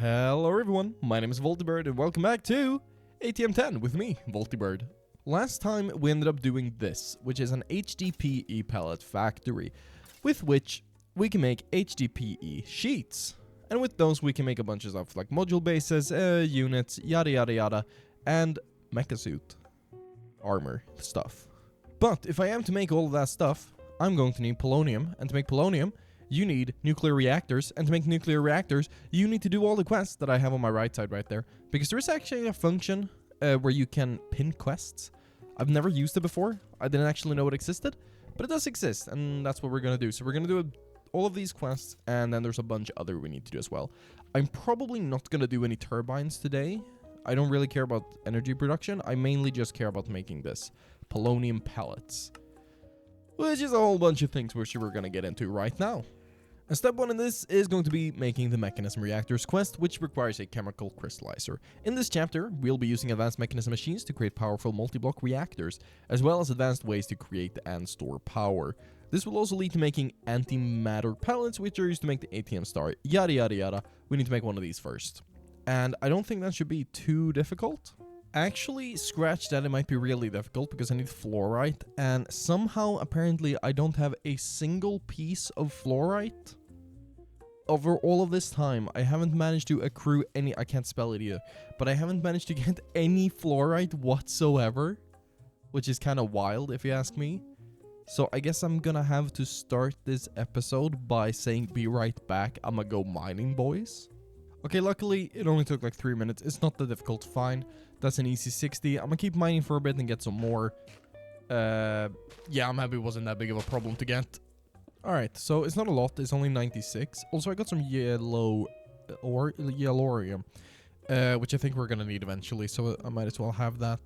Hello everyone, my name is WoltyBird and welcome back to ATM10 with me, WoltyBird. Last time we ended up doing this, which is an HDPE pellet factory, with which we can make HDPE sheets. And with those we can make a bunch of stuff like module bases, units, yada yada yada, and mecha suit, armor stuff. But if I am to make all of that stuff, I'm going to need polonium, and to make polonium, you need nuclear reactors, and to make nuclear reactors, you need to do all the quests that I have on my right side right there. Because there is actually a function where you can pin quests. I've never used it before. I didn't actually know it existed, but it does exist, and that's what we're going to do. So we're going to do all of these quests, and then there's a bunch other we need to do as well. I'm probably not going to do any turbines today. I don't really care about energy production. I mainly just care about making this polonium pellets, which is a whole bunch of things which we're going to get into right now. And step 1 in this is going to be making the Mekanism reactors quest, which requires a chemical crystallizer. In this chapter, we'll be using advanced Mekanism machines to create powerful multi-block reactors, as well as advanced ways to create and store power. This will also lead to making antimatter pellets, which are used to make the ATM star, yada yada yada. We need to make one of these first. And I don't think that should be too difficult. Actually, scratch that, it might be really difficult because I need fluorite, and somehow apparently I don't have a single piece of fluorite. Over all of this time, I haven't managed to accrue any, I can't spell it either, but I haven't managed to get any fluorite whatsoever, which is kind of wild if you ask me. So I guess I'm gonna have to start this episode by saying be right back, I'ma go mining, boys. Okay, luckily it only took like 3 minutes, it's not that difficult to find. That's an easy 60. I'm gonna keep mining for a bit and get some more. Yeah, I'm happy it wasn't that big of a problem to get. Alright, so it's not a lot, it's only 96. Also, I got some yellorium, which I think we're gonna need eventually, so I might as well have that.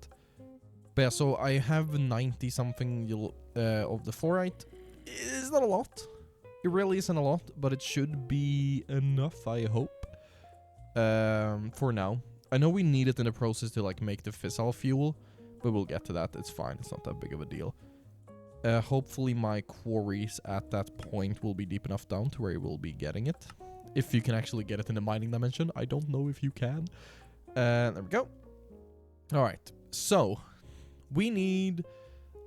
But yeah, so I have 90 something of the fluorite. It's not a lot. It really isn't a lot, but it should be enough, I hope. For now. I know we need it in the process to like make the fissile fuel, but we'll get to that. It's fine. It's not that big of a deal. Hopefully my quarries at that point will be deep enough down to where you will be getting it. If you can actually get it in the mining dimension. I don't know if you can. There we go. Alright. So, we need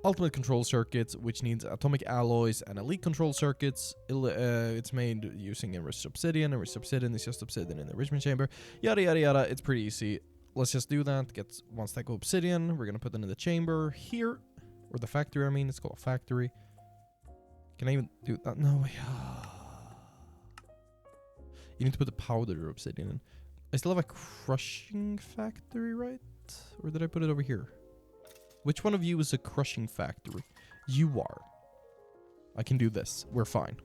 ultimate control circuits, which needs atomic alloys and elite control circuits. It's made using enriched obsidian. Enriched obsidian is just obsidian in the enrichment chamber. Yada yada yada. It's pretty easy. Let's just do that. Get 1 stack of obsidian. We're gonna put it in the chamber here, or the factory. I mean, it's called a factory. Can I even do that? No. You need to put the powder obsidian in. I still have a crushing factory, right? Or did I put it over here? Which one of you is a crushing factory? You are. I can do this. We're fine.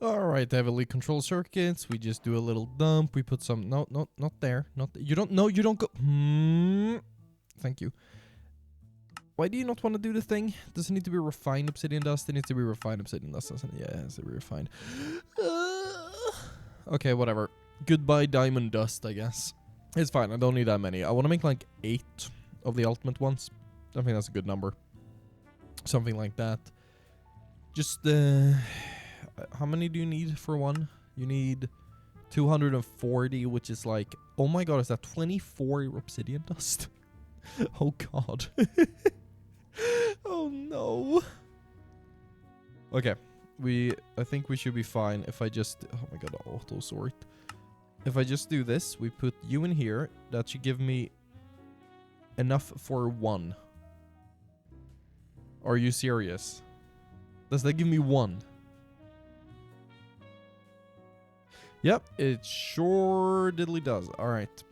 Alright, I have elite control circuits. We just do a little dump. We put some... No, not there. Not th you don't... No, you don't go... Thank you. Why do you not want to do the thing? Does it need to be refined obsidian dust? It needs to be refined obsidian dust, doesn't it? Yeah, it has to be refined. Okay, whatever. Goodbye diamond dust, I guess. It's fine. I don't need that many. I want to make like 8 of the ultimate ones. I think that's a good number. Something like that. Just, how many do you need for one? You need 240, which is like... Oh my god, is that 24 obsidian dust? Oh god. Oh no. Okay. I think we should be fine if I just... Oh my god, auto sort. If I just do this, we put you in here. That should give me enough for 1. Are you serious? Does that give me 1? Yep, it sure diddly does. Alright.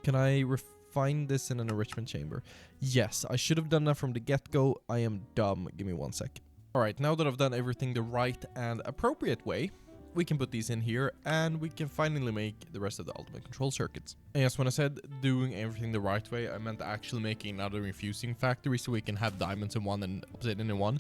Can I refine this in an enrichment chamber? Yes, I should have done that from the get-go. I am dumb. Give me 1 sec. Alright, now that I've done everything the right and appropriate way, we can put these in here, and we can finally make the rest of the ultimate control circuits. And yes, when I said doing everything the right way, I meant actually making another infusing factory so we can have diamonds in one and obsidian in one.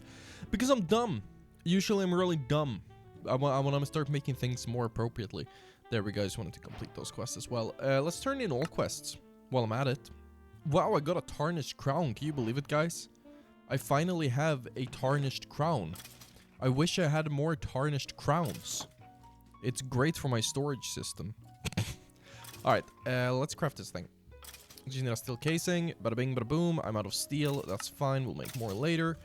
Because I'm dumb. Usually I'm really dumb. I want to start making things more appropriately. There we go, I just wanted to complete those quests as well. Let's turn in all quests while I'm at it. Wow, I got a tarnished crown. Can you believe it, guys? I finally have a tarnished crown. I wish I had more tarnished crowns. It's great for my storage system. Alright, let's craft this thing. Just need a steel casing. Bada bing, bada boom. I'm out of steel. That's fine. We'll make more later.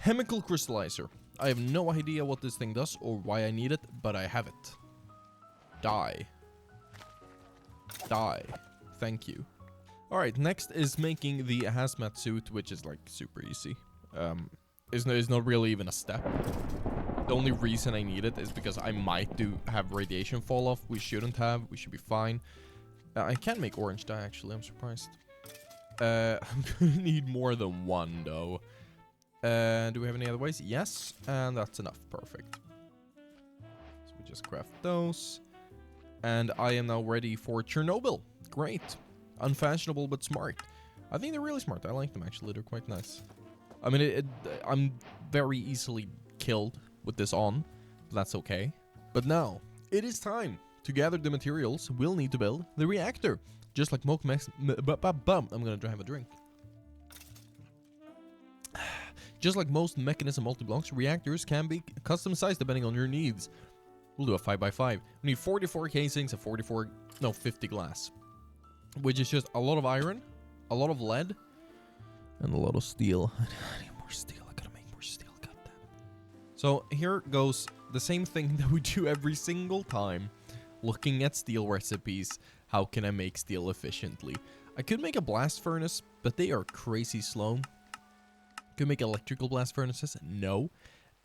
Chemical crystallizer. I have no idea what this thing does or why I need it, but I have it. Die. Die. Thank you. Alright, next is making the hazmat suit, which is like super easy. It's not really even a step. The only reason I need it is because I might have radiation fall off. We shouldn't have. We should be fine. I can make orange dye, actually. I'm surprised. I'm gonna need more than one, though. Do we have any other ways? Yes, and that's enough. Perfect. So we just craft those. And I am now ready for Chernobyl. Great. Unfashionable, but smart. I think they're really smart. I like them, actually. They're quite nice. I mean, I'm very easily killed with this on. But that's okay. But now, it is time to gather the materials we'll need to build the reactor. Just like I'm gonna have a drink. Just like most Mekanism multi-blocks, reactors can be custom sized depending on your needs. We'll do a 5x5. We need 44 casings and 50 glass. Which is just a lot of iron, a lot of lead, and a lot of steel. I need more steel. I gotta make more steel. God damn it. So here goes the same thing that we do every single time. Looking at steel recipes. How can I make steel efficiently? I could make a blast furnace, but they are crazy slow. Could make electrical blast furnaces? No.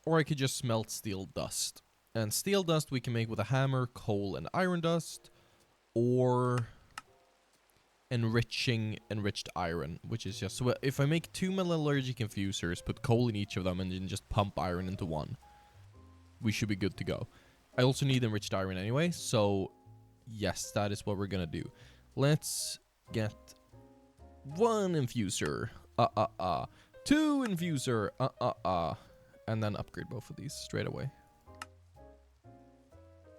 Or I could just smelt steel dust. And steel dust we can make with a hammer, coal, and iron dust. Or enriched iron, which is just... So if I make 2 metallurgic infusers, put coal in each of them, and then just pump iron into one, we should be good to go. I also need enriched iron anyway, so yes, that is what we're gonna do. Let's get 1 infuser. 2 infuser. And then upgrade both of these straight away.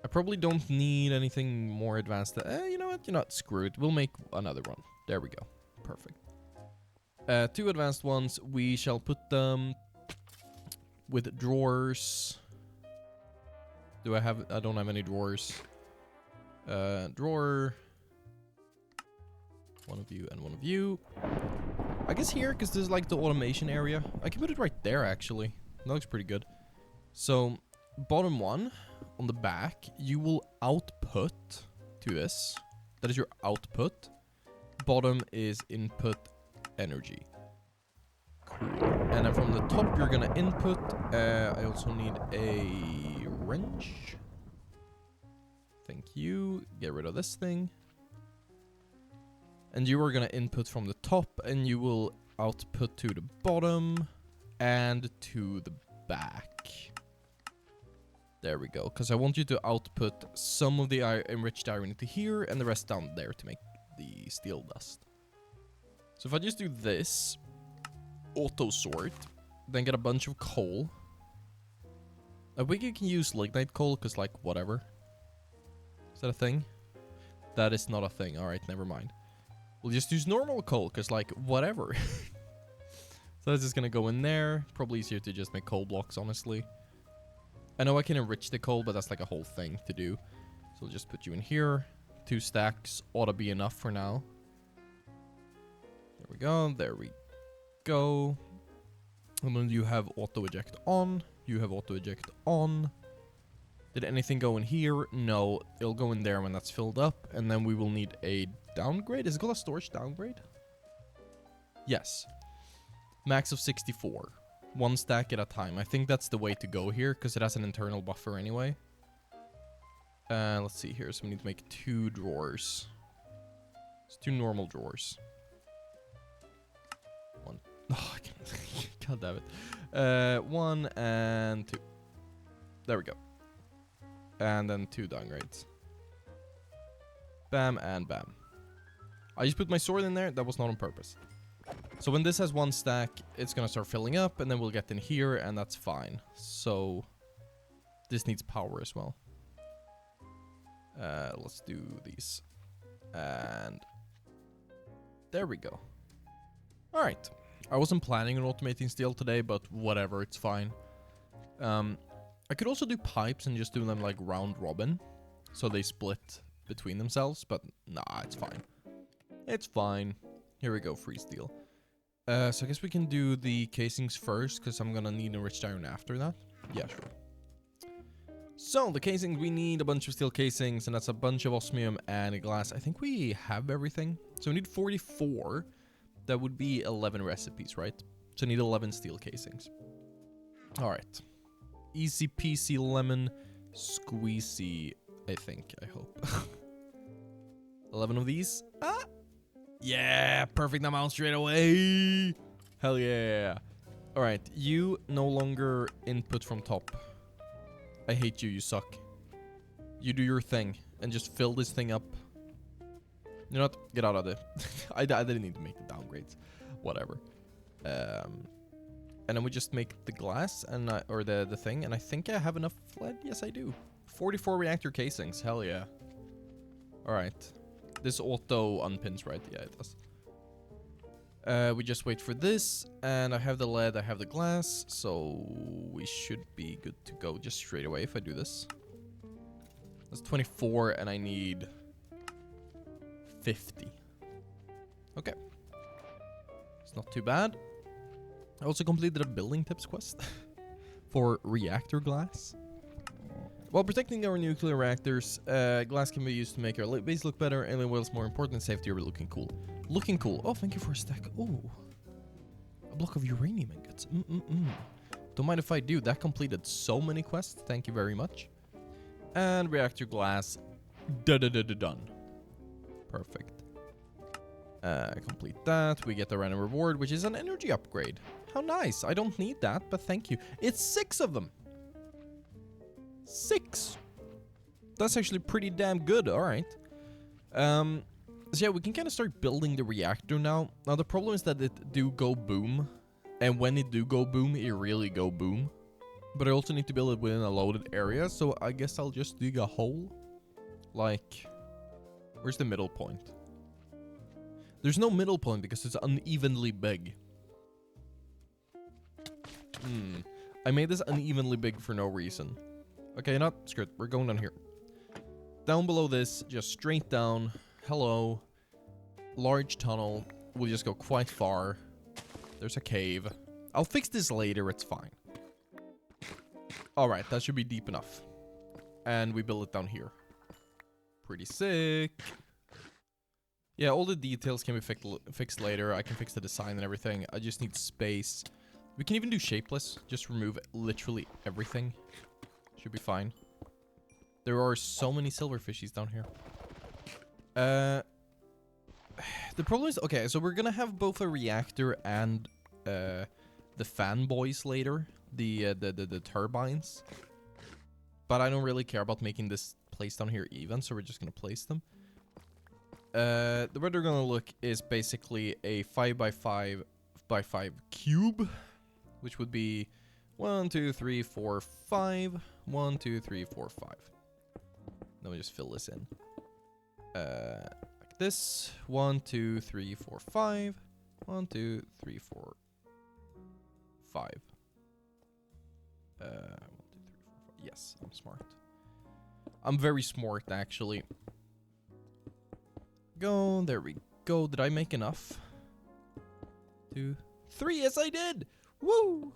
I probably don't need anything more advanced. You know what? You're not screwed. We'll make another one. There we go. Perfect. 2 advanced ones. We shall put them with drawers. I don't have any drawers. Drawer. One of you and one of you. I guess here, because there's like the automation area. I can put it right there, actually. That looks pretty good. So, bottom one, on the back, you will output to this. That is your output. Bottom is input energy. Cool. And then from the top, you're gonna input. I also need a wrench. Thank you. Get rid of this thing. And you are gonna input from the top, and you will output to the bottom and to the back. There we go. Because I want you to output some of the enriched iron into here and the rest down there to make the steel dust. So if I just do this, auto sort, then get a bunch of coal. I think you can use lignite coal because, like, whatever. Is that a thing? That is not a thing. Alright, never mind. We'll just use normal coal because, like, whatever. So that's just gonna go in there. Probably easier to just make coal blocks, honestly. I know I can enrich the coal, but that's like a whole thing to do. So I'll just put you in here. 2 stacks ought to be enough for now. There we go. There we go. And then you have auto eject on. You have auto eject on. Did anything go in here? No. It'll go in there when that's filled up. And then we will need a downgrade. Is it called a storage downgrade? Yes. Max of 64. 1 stack at a time. I think that's the way to go here, because it has an internal buffer anyway. Let's see here. So we need to make 2 drawers. It's 2 normal drawers. 1. Oh, I can't. God damn it. 1 and 2. There we go. And then 2 downgrades. Bam and bam. I just put my sword in there. That was not on purpose. So when this has 1 stack, it's gonna start filling up, and then we'll get in here, and that's fine. So this needs power as well. Let's do these. And there we go. Alright. I wasn't planning on automating steel today, but whatever, it's fine. I could also do pipes and just do them like round robin. So they split between themselves, but nah, it's fine. It's fine. Here we go, free steel. So I guess we can do the casings first, because I'm gonna need enriched iron after that. Yeah, sure. So, the casings, we need a bunch of steel casings, and that's a bunch of osmium and glass. I think we have everything. So we need 44. That would be 11 recipes, right? So I need 11 steel casings. Alright. Easy peasy lemon squeezy, I think, I hope. 11 of these. Ah! Yeah, perfect amount straight away. Hell yeah. Alright, you no longer input from top. I hate you, you suck. You do your thing and just fill this thing up. You know what? Get out of it. I didn't need to make the downgrades. Whatever. And then we just make the glass and or the thing, and I think I have enough lead. Yes, I do. 44 reactor casings. Hell yeah. All right. This auto unpins, right? Yeah, it does. We just wait for this, and I have the lead, I have the glass, so we should be good to go just straight away if I do this. That's 24, and I need 50. Okay. It's not too bad. I also completed a building tips quest for reactor glass. While protecting our nuclear reactors, glass can be used to make our base look better, and what's more important, safety are looking cool. Looking cool. Oh, thank you for a stack. Oh, a block of uranium ingots. Don't mind if I do. That completed so many quests. Thank you very much. And reactor glass. Done. Perfect. Complete that. We get the random reward, which is an energy upgrade. How nice. I don't need that, but thank you. It's 6 of them. 6. That's actually pretty damn good. All right. So yeah, we can kind of start building the reactor now. Now the problem is that it do go boom, and when it do go boom, it really go boom. But I also need to build it within a loaded area, so I guess I'll just dig a hole. Like, where's the middle point? There's no middle point because it's unevenly big. I made this unevenly big for no reason. Okay, not screw it. We're going down here. Down below this, just straight down. Hello. Large tunnel. We'll just go quite far. There's a cave. I'll fix this later. It's fine. Alright, that should be deep enough. And we build it down here. Pretty sick. Yeah, all the details can be fixed later. I can fix the design and everything. I just need space. We can even do shapeless. Just remove literally everything. Should be fine. There are so many silver fishies down here. The problem is, okay, so we're gonna have both a reactor and the fanboys later, the turbines. But I don't really care about making this place down here even, so we're just gonna place them. The way they're gonna look is basically a 5x5x5 cube, which would be 1, 2, 3, 4, 5. 1, 2, 3, 4, 5. Then we just fill this in. Like this. 1, 2, 3, 4, 5. 1, 2, 3, 4, 5. 1, 2, 3, 4, 5. Yes, I'm smart. I'm very smart, actually. Go. There we go. Did I make enough? 2, 3. Yes, I did. Woo!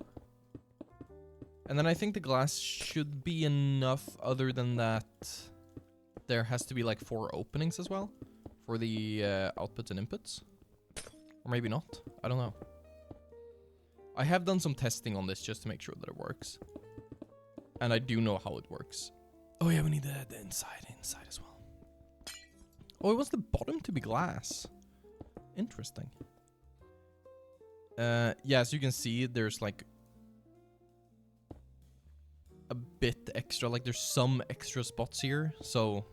And then I think the glass should be enough. Other than that, there has to be like 4 openings as well for the outputs and inputs. Or maybe not. I don't know. I have done some testing on this just to make sure that it works. And I do know how it works. Oh yeah, we need the inside as well. Oh, it wants the bottom to be glass. Interesting. Yeah, as you can see, there's like a bit extra, like there's some extra spots here, so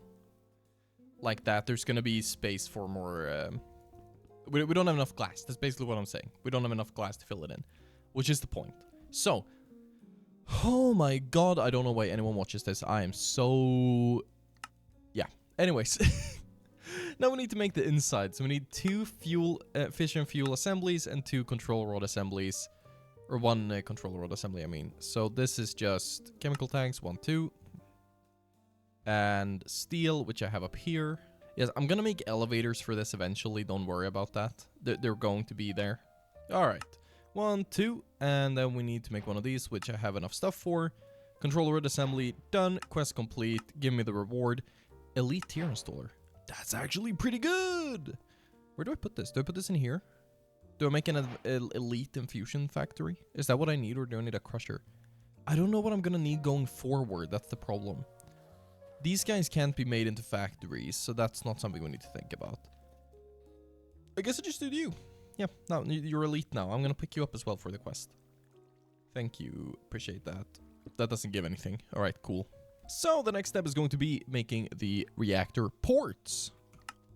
like that there's gonna be space for more we don't have enough glass. That's basically what I'm saying. We don't have enough glass to fill it in, which is the point. So, oh my god, I don't know why anyone watches this. I am so, yeah, anyways. Now we need to make the inside, so we need 2 fission fuel assemblies and 2 control rod assemblies. Or 1 control rod assembly, I mean. So this is just chemical tanks, 1, 2. and steel, which I have up here. Yes, I'm gonna make elevators for this eventually. Don't worry about that. They're going to be there. All right. 1, 2, and then we need to make one of these, which I have enough stuff for. Control root assembly, done. Quest complete. Give me the reward. Elite tier installer. That's actually pretty good. Where do I put this? Do I put this in here? Do I make an elite infusion factory? Is that what I need, or do I need a crusher? I don't know what I'm gonna need going forward. That's the problem. These guys can't be made into factories, so that's not something we need to think about. I guess I just did you. Yeah, no, you're elite now. I'm gonna pick you up as well for the quest. Thank you. Appreciate that. That doesn't give anything. Alright, cool. So the next step is going to be making the reactor ports,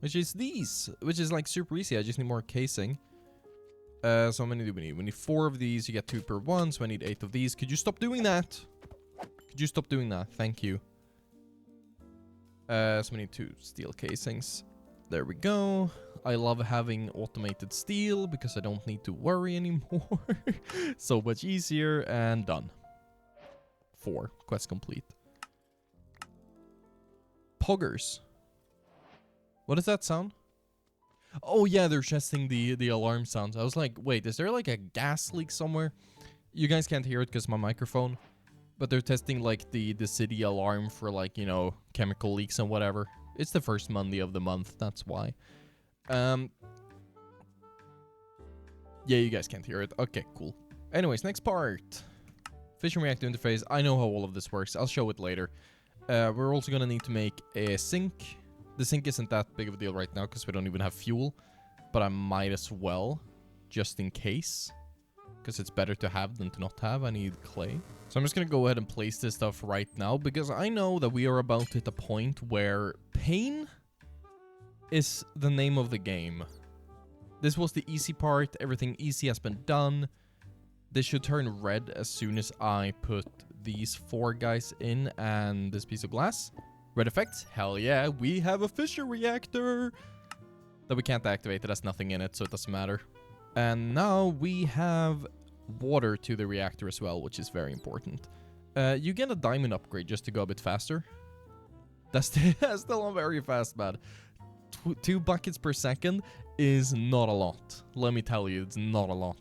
which is these, which is like super easy. I just need more casing. So how many do we need? We need 4 of these. You get 2 per one, so I need 8 of these. Could you stop doing that? Could you stop doing that? Thank you. So we need 2 steel casings. There we go. I love having automated steel because I don't need to worry anymore. So much easier, and done. 4. Quest complete. Poggers. What does that sound? Oh yeah, they're testing the alarm sounds. I was like, wait, is there like a gas leak somewhere? You guys can't hear it because my microphone. But they're testing like the city alarm for like, you know, chemical leaks and whatever. It's the first Monday of the month, that's why. Yeah, you guys can't hear it. Okay, cool. Anyways, next part. Fission reactor interface. I know how all of this works. I'll show it later. We're also gonna need to make a sink. The sink isn't that big of a deal right now because we don't even have fuel. But I might as well, just in case. Because it's better to have than to not have. I need clay. So I'm just going to go ahead and place this stuff right now. Because I know that we are about to hit a point where pain is the name of the game. This was the easy part. Everything easy has been done. This should turn red as soon as I put these 4 guys in and this piece of glass. Red effects? Hell yeah. We have a fission reactor. That we can't activate. It has nothing in it, so it doesn't matter. And now we have water to the reactor as well, which is very important. You get a diamond upgrade just to go a bit faster. That's still not very fast, man. 2 buckets per second is not a lot. Let me tell you, it's not a lot.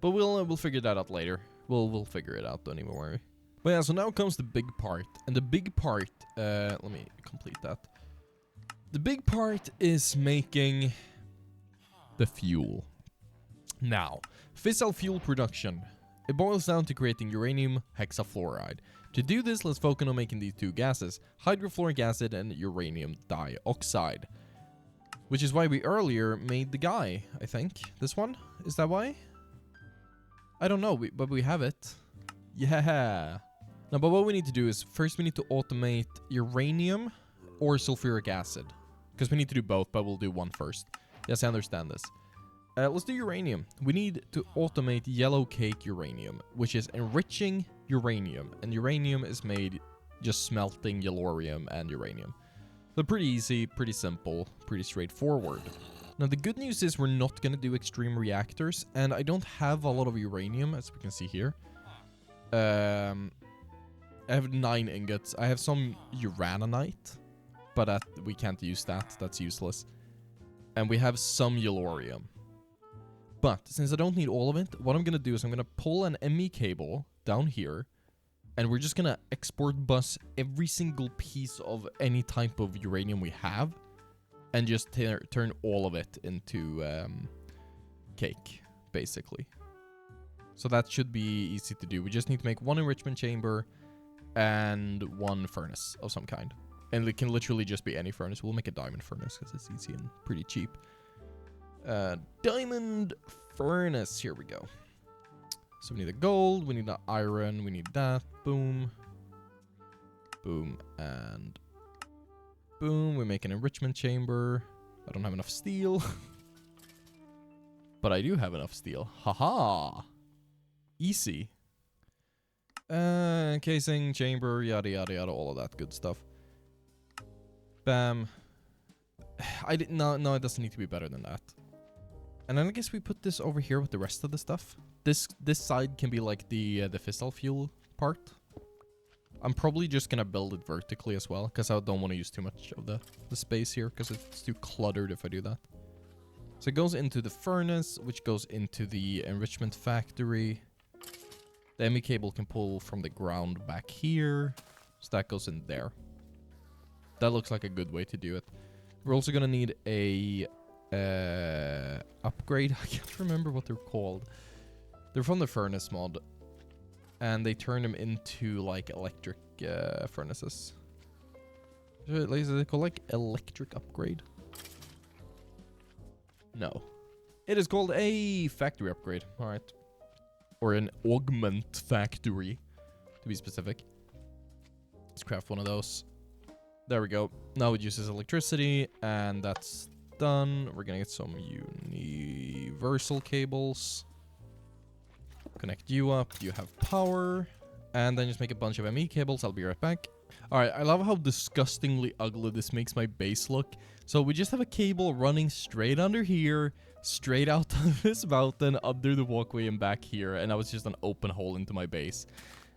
But we'll figure that out later. We'll figure it out, don't even worry. But yeah, so now comes the big part. And the big part, let me complete that. The big part is making the fuel. Now, fissile fuel production. It boils down to creating uranium hexafluoride. To do this, let's focus on making these 2 gases, hydrofluoric acid and uranium dioxide. Which is why we earlier made the guy, I think. This one? Is that why? I don't know, but we have it. Yeah. Now, but what we need to do is, first we need to automate uranium or sulfuric acid. Because we need to do both, but we'll do one first. Yes, I understand this. Let's do uranium. We need to automate yellow cake uranium, which is enriching uranium. And uranium is made just smelting yellorium and uranium. So pretty easy, pretty simple, pretty straightforward. Now the good news is we're not going to do extreme reactors. And I don't have a lot of uranium, as we can see here. I have 9 ingots. I have some uraninite, but we can't use that. That's useless. And we have some yellorium. But since I don't need all of it, what I'm going to do is I'm going to pull an ME cable down here. And we're just going to export bus every single piece of any type of uranium we have. And just turn all of it into cake, basically. So that should be easy to do. We just need to make 1 enrichment chamber and 1 furnace of some kind. And it can literally just be any furnace. We'll make a diamond furnace because it's easy and pretty cheap. Diamond furnace. Here we go. So we need the gold. We need the iron. We need that. Boom. Boom. And boom. We make an enrichment chamber. I don't have enough steel. But I do have enough steel. Haha. Easy. Casing, chamber, yada yada yada, all of that good stuff. Bam. No, it doesn't need to be better than that. And then I guess we put this over here with the rest of the stuff. This side can be like the fissile fuel part. I'm probably just gonna build it vertically as well, because I don't want to use too much of the space here, because it's too cluttered if I do that. So it goes into the furnace, which goes into the enrichment factory. The ME cable can pull from the ground back here, so that goes in there. That looks like a good way to do it. We're also gonna need a upgrade. I can't remember what they're called. They're from the furnace mod, and they turn them into like electric furnaces. Is it called like electric upgrade? No. It is called a factory upgrade. All right. Or an augment factory, to be specific. Let's craft one of those. There we go. Now it uses electricity, and that's done. We're gonna get some universal cables. Connect you up. You have power. And then just make a bunch of ME cables. I'll be right back. Alright, I love how disgustingly ugly this makes my base look. So we just have a cable running straight under here, straight out of this mountain, under the walkway and back here. And that was just an open hole into my base.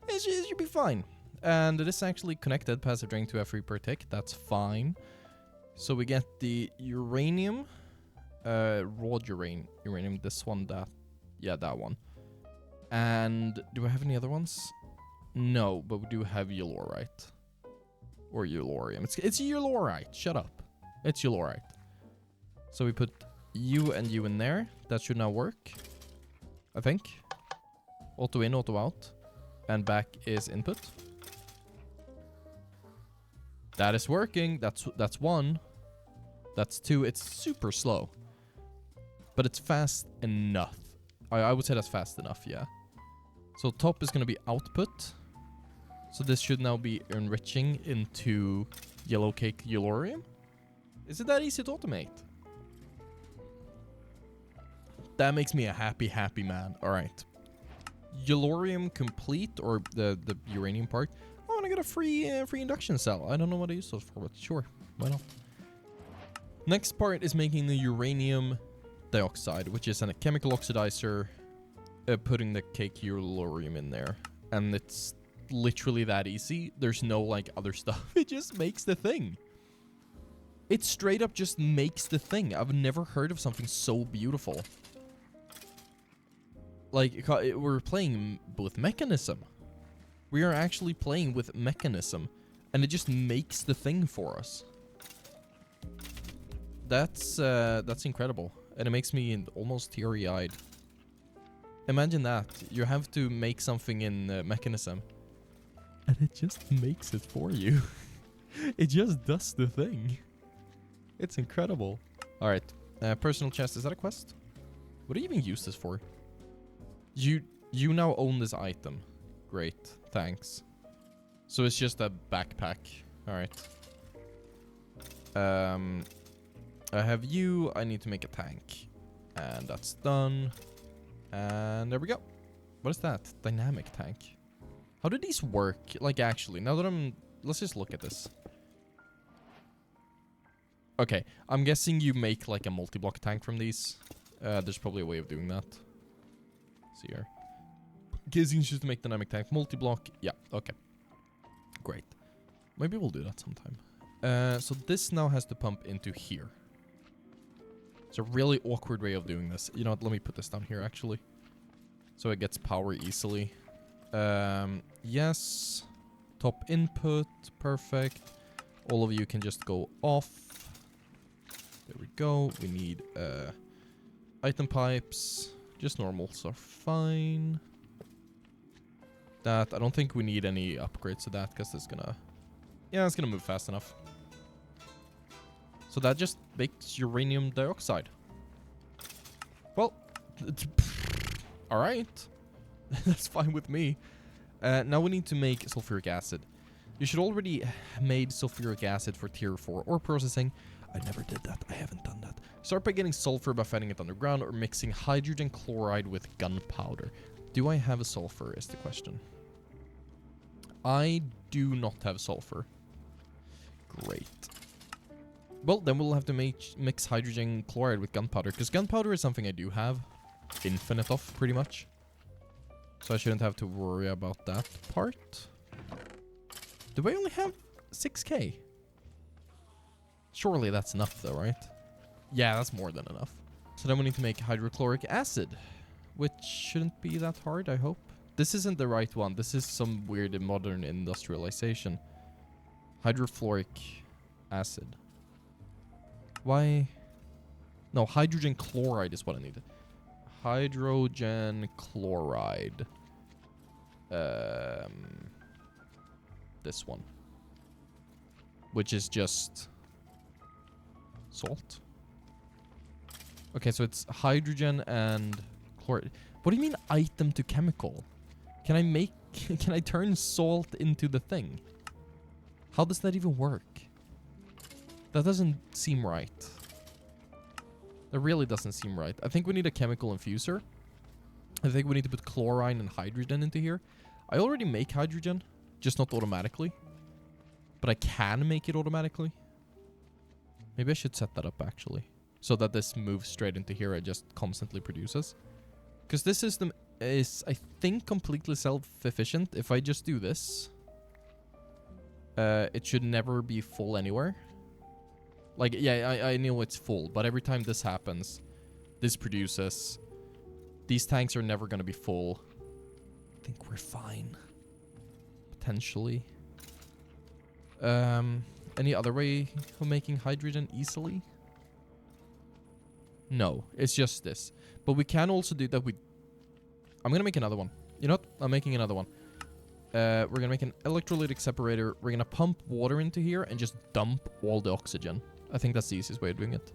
It should be fine. And it is actually connected, passive drain to F3 per tick. That's fine. So we get the uranium. Raw uranium. This one, that. Yeah, that one. And do I have any other ones? No, but we do have Yellorite. Or Yellorium. It's Yellorite. Shut up. It's Yellorite. So we put you and you in there. That should now work. I think. Auto in, auto out. And back is input. That is working. That's one. That's two. It's super slow. But it's fast enough. I would say that's fast enough, yeah. So top is going to be output. So this should now be enriching into yellow cake Yellorium. Is it that easy to automate? That makes me a happy, happy man. All right. Yellorium complete, or the uranium part. Oh, and I got a free induction cell. I don't know what I use those for, but sure. Why not? Next part is making the uranium dioxide, which is a chemical oxidizer, putting the cake Yellorium in there. And it's literally that easy. There's no like other stuff. It just makes the thing. It straight up just makes the thing. I've never heard of something so beautiful. Like, we're playing with Mekanism. We are actually playing with Mekanism, and it just makes the thing for us. That's incredible, and it makes me almost teary-eyed. Imagine that. You have to make something in Mekanism, and it just makes it for you. It just does the thing. It's incredible. All right, personal chest. Is that a quest? What do you even use this for? You now own this item. Great, thanks. So it's just a backpack. All right. I have you. I need to make a tank, and that's done. And there we go. What is that? Dynamic tank. How do these work? Like, actually, now that let's just look at this. Okay, I'm guessing you make like a multi-block tank from these. There's probably a way of doing that. Let's see here. Guessing just to make dynamic tank multi-block. Yeah, okay. Great. Maybe we'll do that sometime. So this now has to pump into here. It's a really awkward way of doing this. You know what? Let me put this down here, actually. So it gets power easily. Yes. Top input. Perfect. All of you can just go off. There we go. We need item pipes. Just normals are fine. That, I don't think we need any upgrades to that, because it's gonna... Yeah, it's gonna move fast enough. So that just makes uranium dioxide. Well, alright. That's fine with me. Now we need to make sulfuric acid. You should already made sulfuric acid for tier 4 ore processing. I never did that. I haven't done that. Start by getting sulfur by finding it underground or mixing hydrogen chloride with gunpowder. Do I have a sulfur is the question. I do not have sulfur. Great. Well, then we'll have to mix hydrogen chloride with gunpowder, because gunpowder is something I do have infinite of, pretty much. So I shouldn't have to worry about that part. Do I only have 6k? Surely that's enough though, right? Yeah, that's more than enough. So then we need to make hydrochloric acid, which shouldn't be that hard, I hope. This isn't the right one. This is some weird modern industrialization. Hydrofluoric acid. Why? No, hydrogen chloride is what I need. Hydrogen chloride. This one. Which is just salt. Okay, so it's hydrogen and chloride. What do you mean item to chemical? Can I make... can I turn salt into the thing? How does that even work? That doesn't seem right. That really doesn't seem right. I think we need a chemical infuser. I think we need to put chlorine and hydrogen into here. I already make hydrogen, just not automatically. But I can make it automatically. Maybe I should set that up actually. So that this moves straight into here and just constantly produces. Because this system is, I think, completely self-efficient. If I just do this, it should never be full anywhere. Like, yeah, I know it's full, but every time this happens, this produces. These tanks are never going to be full. I think we're fine. Potentially. Any other way of making hydrogen easily? No, it's just this. But we can also do that with... I'm going to make another one. You know what? I'm making another one. We're going to make an electrolytic separator. We're going to pump water into here and just dump all the oxygen. I think that's the easiest way of doing it.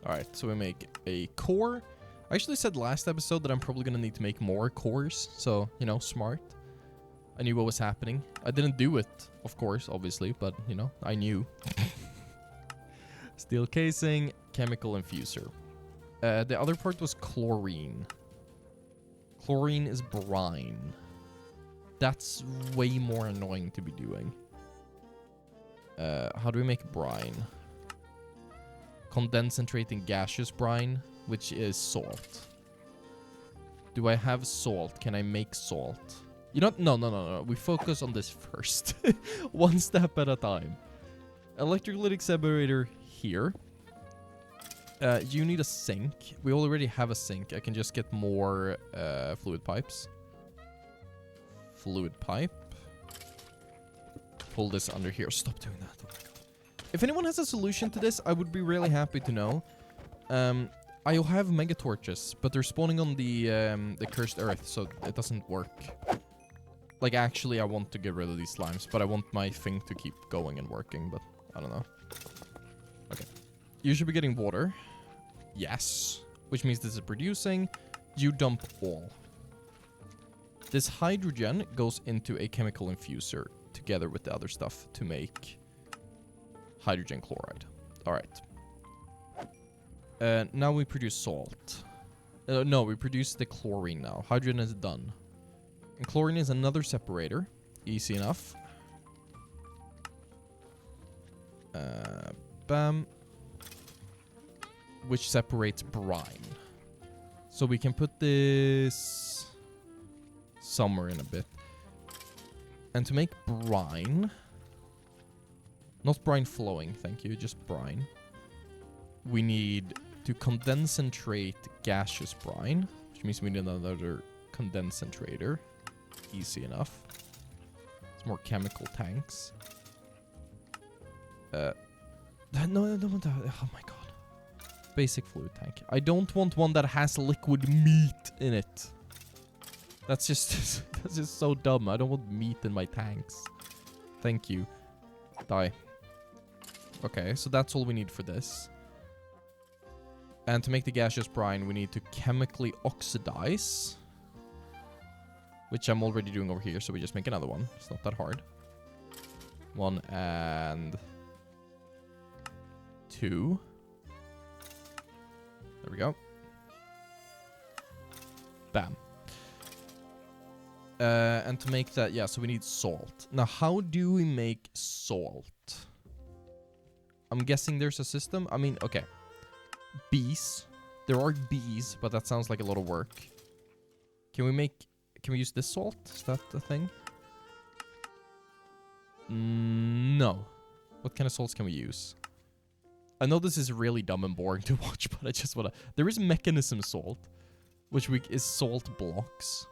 Alright, so we make a core. I actually said last episode that I'm probably going to need to make more cores. So, you know, smart. I knew what was happening. I didn't do it, of course, obviously. But, you know, I knew. Steel casing, chemical infuser. The other part was chlorine. Chlorine is brine. That's way more annoying to be doing. How do we make brine? Condensating gaseous brine, which is salt. Do I have salt? Can I make salt? You know, no. We focus on this first. One step at a time. Electrolytic separator here. You need a sink. We already have a sink. I can just get more fluid pipes. Fluid pipe. Pull this under here. Stop doing that. Oh my god. If anyone has a solution to this, I would be really happy to know. I have mega torches, but they're spawning on the cursed earth, so it doesn't work. Like, actually, I want to get rid of these slimes, but I want my thing to keep going and working, but I don't know. Okay. You should be getting water. Yes. Which means this is producing. You dump all. This hydrogen goes into a chemical infuser together with the other stuff to make hydrogen chloride. Alright. Now we produce salt. No, we produce the chlorine now. Hydrogen is done. And chlorine is another separator. Easy enough. Bam. Which separates brine. So we can put this somewhere in a bit. And to make brine... Not brine flowing, thank you, just brine. We need to condensatrate gaseous brine, which means we need another condensator. Easy enough. It's more chemical tanks. No, oh my god. Basic fluid tank. I don't want one that has liquid meat in it. That's just that's just so dumb. I don't want meat in my tanks. Thank you. Die. Okay, so that's all we need for this. And to make the gaseous brine, we need to chemically oxidize. Which I'm already doing over here, so we just make another one. It's not that hard. 1 and 2. There we go. Bam. And to make that, yeah, so we need salt. Now, how do we make salt? I'm guessing there's a system. I mean, okay. Bees. There are bees, but that sounds like a lot of work. Can we use this salt? Is that the thing? No. What kind of salts can we use? I know this is really dumb and boring to watch, but I just wanna... There is Mekanism salt, which is salt blocks.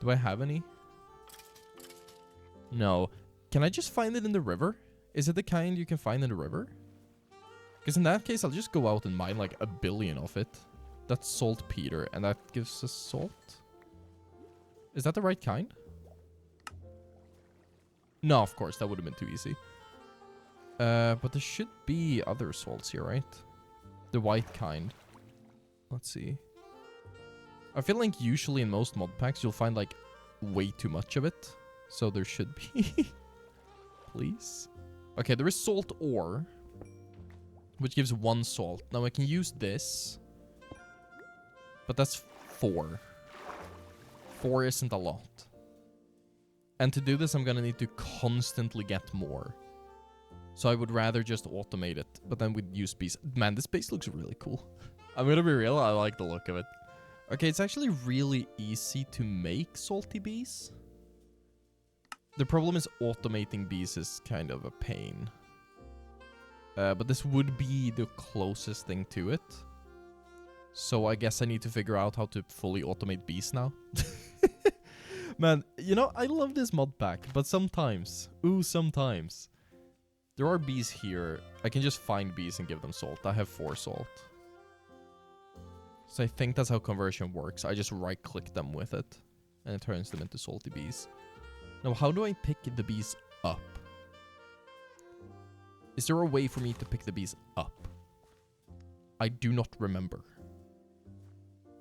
Do I have any? No. Can I just find it in the river? Is it the kind you can find in the river? Because in that case, I'll just go out and mine like 1 billion of it. That's saltpeter, and that gives us salt. Is that the right kind? No, of course, that would have been too easy. But there should be other salts here, right? The white kind. Let's see. I feel like usually in most mod packs, you'll find like way too much of it. So there should be. Please. Okay, there is salt ore, which gives 1 salt. Now I can use this, but that's 4. 4 isn't a lot. And to do this, I'm gonna need to constantly get more. So I would rather just automate it, but then we'd use bees. Man, this base looks really cool. I'm gonna be real, I like the look of it. Okay, it's actually really easy to make salty bees. The problem is automating bees is kind of a pain. But this would be the closest thing to it. So I guess I need to figure out how to fully automate bees now. Man, you know, I love this mod pack, but sometimes, sometimes, there are bees here. I can just find bees and give them salt. I have 4 salt. So I think that's how conversion works. I just right-click them with it, and it turns them into salty bees. Now, how do I pick the bees up? Is there a way for me to pick the bees up? I do not remember.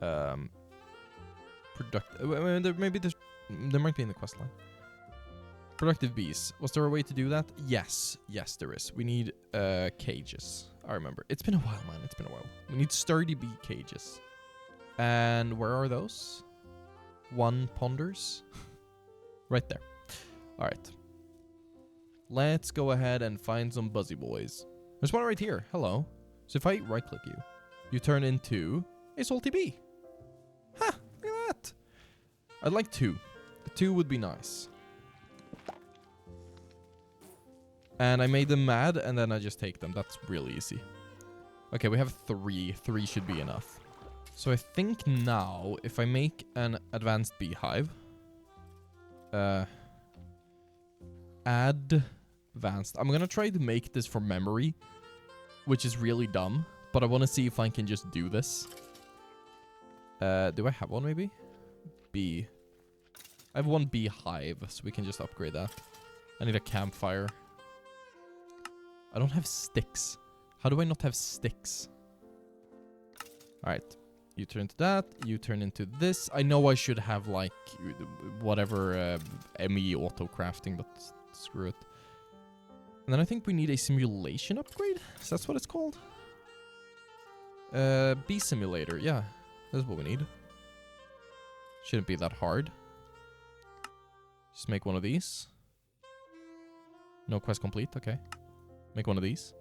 There might be in the quest line. Productive bees. Was there a way to do that? Yes. Yes, there is. We need cages. I remember. It's been a while, man. It's been a while. We need sturdy bee cages. And where are those? 1 ponders. Right there. All right. Let's go ahead and find some buzzy boys. There's one right here. Hello. So if I right-click you, you turn into a salty bee. Ha! Look at that. I'd like 2. 2 would be nice. And I made them mad, and then I just take them. That's really easy. Okay, we have 3. 3 should be enough. So I think now, if I make an advanced beehive... add advanced. I'm gonna try to make this from memory, which is really dumb, but I want to see if I can just do this. Do I have one, maybe? Bee. I have 1 beehive, so we can just upgrade that. I need a campfire. I don't have sticks. How do I not have sticks? Alright. You turn into that. You turn into this. I know I should have, like, whatever ME auto-crafting, but screw it. And then I think we need a simulation upgrade? Is that what it's called? Bee simulator. Yeah, that's what we need. Shouldn't be that hard. Just make one of these. No quest complete. Okay. Make one of these.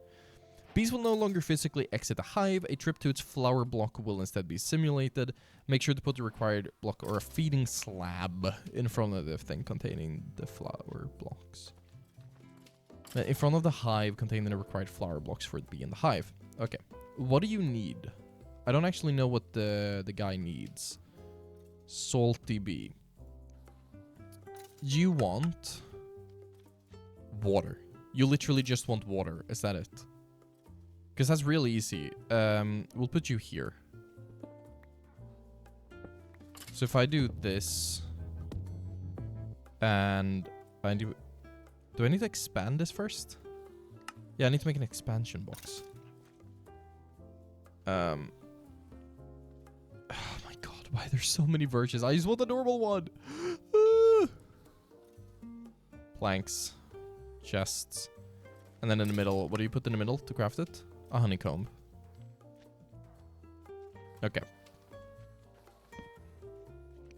Bees will no longer physically exit the hive. A trip to its flower block will instead be simulated. Make sure to put the required block or a feeding slab in front of the thing containing the flower blocks. In front of the hive containing the required flower blocks for the bee in the hive. Okay. What do you need? I don't actually know what the guy needs. Salty bee. You want water. You literally just want water. Is that it? Because that's really easy. We'll put you here. So if I do this, and I do I need to expand this first? Yeah, I need to make an expansion box. Oh my god, why there's so many versions? I just want the normal one. Planks, chests, and then in the middle, what do you put in the middle to craft it? A honeycomb. Okay.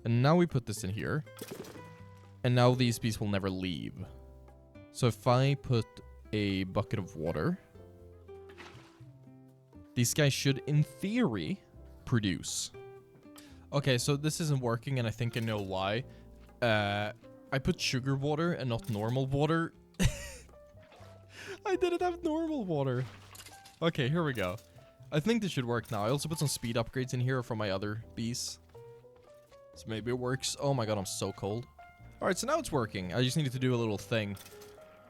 And now we put this in here. And now these bees will never leave. So if I put a bucket of water, these guys should, in theory, produce. Okay, so this isn't working, and I think I know why. I put sugar water and not normal water. I didn't have normal water. Okay, here we go. I think this should work now. I also put some speed upgrades in here from my other bees. So maybe it works. Oh my god, I'm so cold. Alright, so now it's working. I just needed to do a little thing.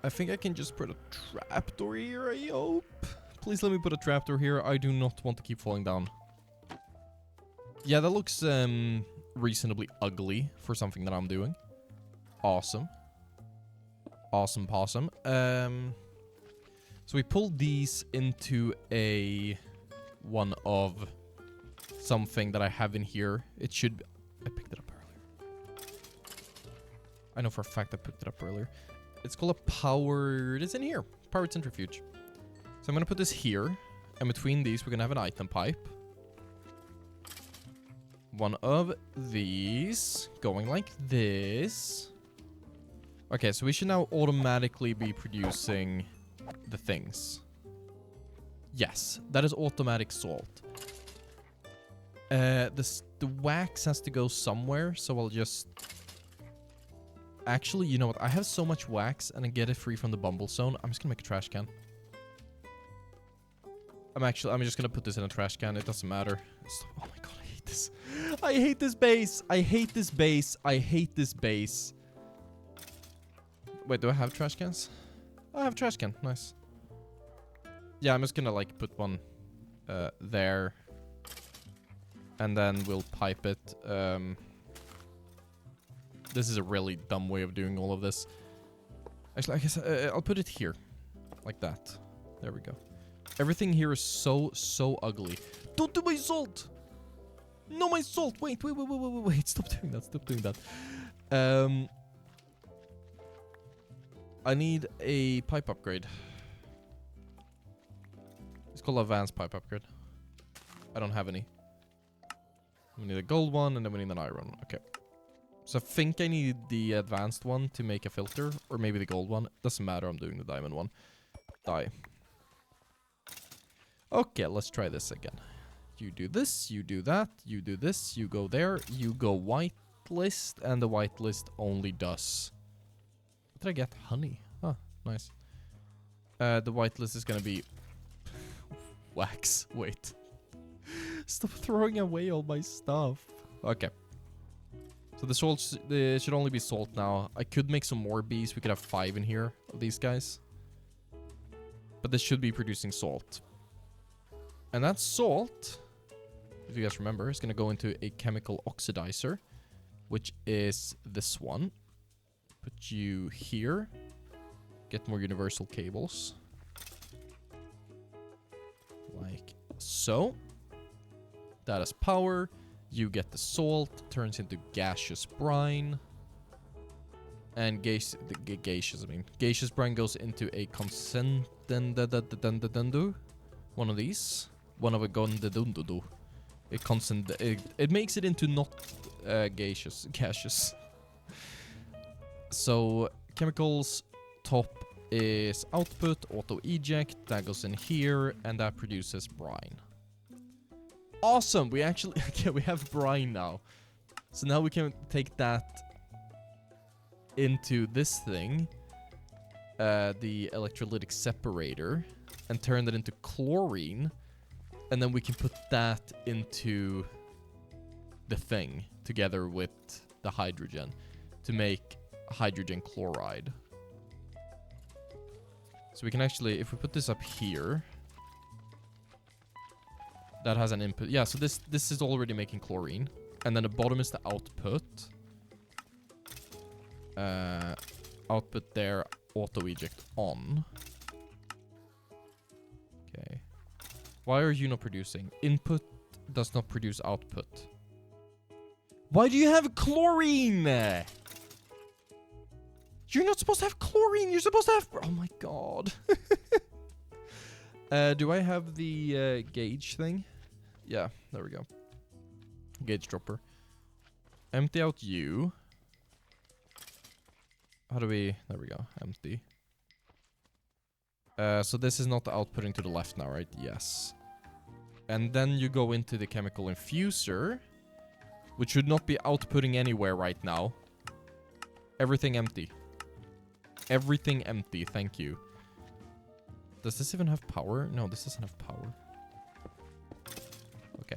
I think I can just put a trapdoor here, I hope. Please let me put a trapdoor here. I do not want to keep falling down. Yeah, that looks reasonably ugly for something that I'm doing. Awesome. Awesome possum. So we pulled these into one of something that I have in here. It should... I picked it up earlier. I know for a fact I picked it up earlier. It's called a power... It's in here. Powered centrifuge. So I'm going to put this here. And between these, we're going to have an item pipe. One of these. Going like this. Okay, so we should now automatically be producing the things. Yes, that is automatic salt. The wax has to go somewhere, so I'll just... Actually, you know what? I have so much wax, and I get it free from the bumble zone. I'm just gonna make a trash can. I'm just gonna put this in a trash can. It doesn't matter. Oh my god, I hate this. I hate this base. I hate this base. I hate this base. Wait, do I have trash cans? I have a trash can. Nice. Yeah, I'm just gonna like put one there. And then we'll pipe it. This is a really dumb way of doing all of this. Actually, I guess I'll put it here. Like that. There we go. Everything here is so ugly. Don't do my salt! No, my salt! Wait. Stop doing that. Stop doing that. I need a pipe upgrade. It's called advanced pipe upgrade. I don't have any. We need a gold one, and then we need an iron. Okay. So I think I need the advanced one to make a filter, or maybe the gold one. Doesn't matter, I'm doing the diamond one. Die. Okay, let's try this again. You do this, you do that, you do this, you go there, you go whitelist, and the whitelist only does... What did I get? Honey. Oh, nice. The whitelist is gonna be... wax. Wait. Stop throwing away all my stuff. Okay. So the salt should only be salt now. I could make some more bees. We could have 5 in here of these guys. But this should be producing salt. And that salt, if you guys remember, is going to go into a chemical oxidizer, which is this one. Put you here. Get more universal cables. Like so. That is power. You get the salt. Turns into gaseous brine. And gaseous brine goes into a concentrated one of these. One of a gondedundudu. It makes it into not gaseous. So chemicals top is output, auto eject, that goes in here, and that produces brine. Awesome! We actually we have brine now. So now we can take that into this thing, the electrolytic separator, and turn that into chlorine, and then we can put that into the thing together with the hydrogen to make hydrogen chloride. So we can actually, if we put this up here, that has an input. Yeah, so this is already making chlorine. And then the bottom is the output. Output there, auto eject on. Okay. Why are you not producing? Input does not produce output. Why do you have chlorine? You're not supposed to have chlorine. You're supposed to have... Oh my god. Do I have the gauge thing? Yeah, there we go. Gauge dropper. Empty out you. How do we... There we go. Empty. So this is not outputting to the left now, right? Yes. And then you go into the chemical infuser, which should not be outputting anywhere right now. Everything empty. Everything empty, thank you. Does this even have power? No, this doesn't have power. Okay.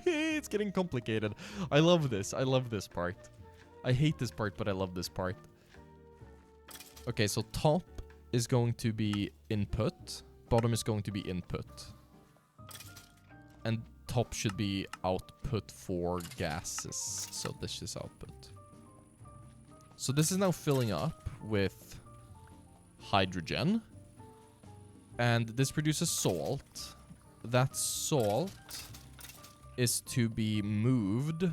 It's getting complicated. I love this. I love this part. I hate this part, but I love this part. Okay, so top is going to be input. Bottom is going to be input. And top should be output for gases. So this is output. So this is now filling up with hydrogen. And this produces salt. That salt is to be moved.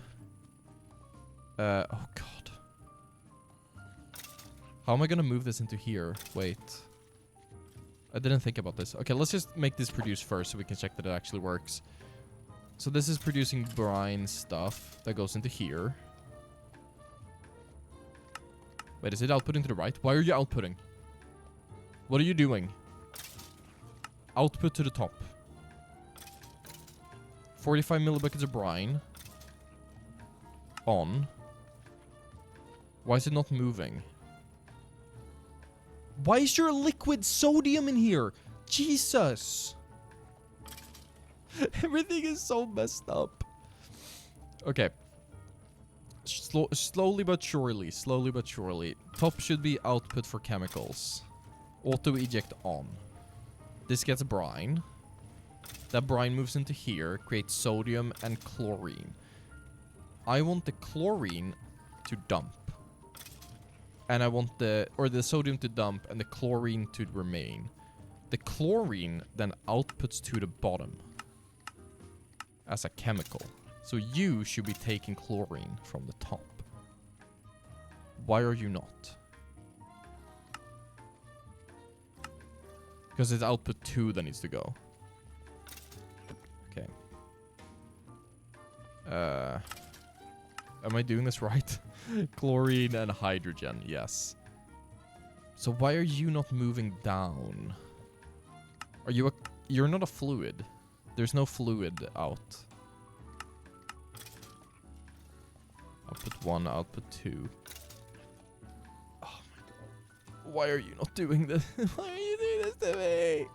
Oh god. How am I gonna move this into here? Wait. I didn't think about this. Okay, let's just make this produce first so we can check that it actually works. So this is producing brine stuff that goes into here. Wait, is it outputting to the right? Why are you outputting? What are you doing? Output to the top. 45 millibuckets of brine. On. Why is it not moving? Why is there liquid sodium in here? Jesus. Everything is so messed up. Okay. Slowly but surely. Slowly but surely. Top should be output for chemicals. Auto eject on. This gets brine. That brine moves into here, creates sodium and chlorine. I want the chlorine to dump. And I want the sodium to dump and the chlorine to remain. The chlorine then outputs to the bottom as a chemical. So you should be taking chlorine from the top. Why are you not? Because it's output 2 that needs to go. Okay. Am I doing this right? Chlorine and hydrogen, yes. So why are you not moving down? Are you you're not a fluid. There's no fluid out. Output 1, output 2. Oh my god. Why are you not doing this? Why are you doing this to me?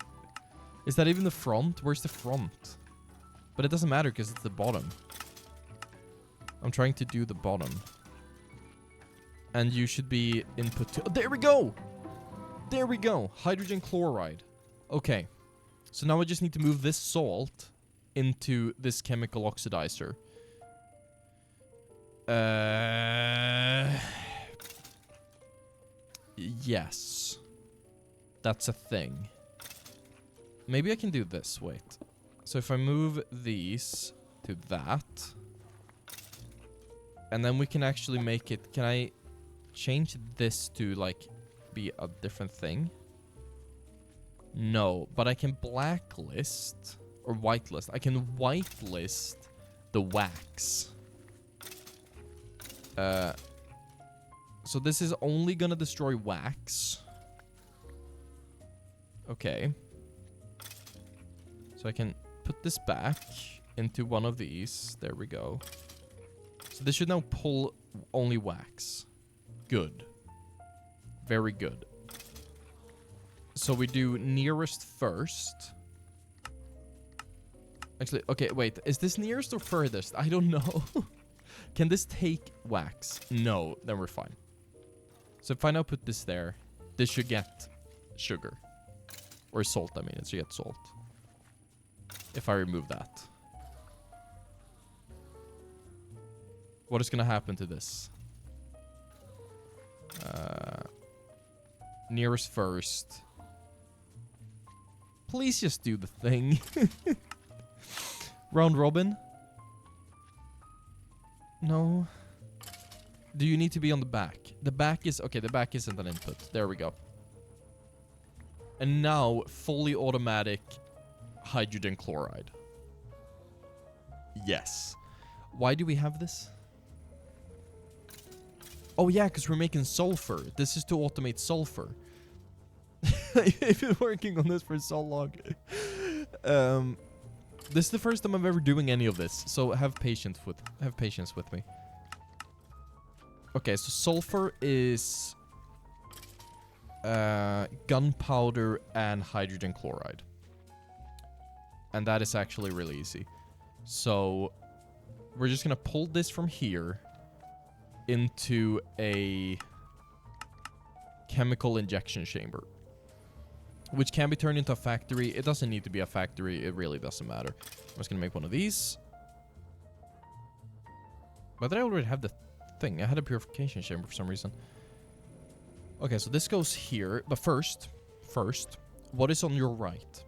Is that even the front? Where's the front? But it doesn't matter because it's the bottom. I'm trying to do the bottom. And you should be input 2. Oh, there we go! There we go. Hydrogen chloride. Okay. So now I just need to move this salt into this chemical oxidizer. Yes. That's a thing. Maybe I can do this. Wait. So if I move these to that. And then we can actually make it... Can I change this to, like, be a different thing? No. But I can blacklist... Or whitelist. I can whitelist the wax. So this is only gonna destroy wax. Okay. So I can put this back into one of these. There we go. So this should now pull only wax. Good. Very good. So we do nearest first. Actually, okay, wait. Is this nearest or furthest? I don't know. Can this take wax? No, then we're fine. So if I now put this there, this should get sugar. Or salt, I mean. It should get salt. If I remove that. What is going to happen to this? Nearest first. Please just do the thing. Round robin. No. Do you need to be on the back? The back is... Okay, the back isn't an input. There we go. And now, fully automatic hydrogen chloride. Yes. Why do we have this? Oh yeah, because we're making sulfur. This is to automate sulfur. I've been working on this for so long. This is the first time I'm ever doing any of this, so have patience with me. Okay, so sulfur is gunpowder and hydrogen chloride. And that is actually really easy. So we're just gonna pull this from here into a chemical injection chamber, which can be turned into a factory. It doesn't need to be a factory. It really doesn't matter. I'm just gonna make one of these. But did I already have the thing? I had a purification chamber for some reason. Okay, so this goes here. But first, what is on your right?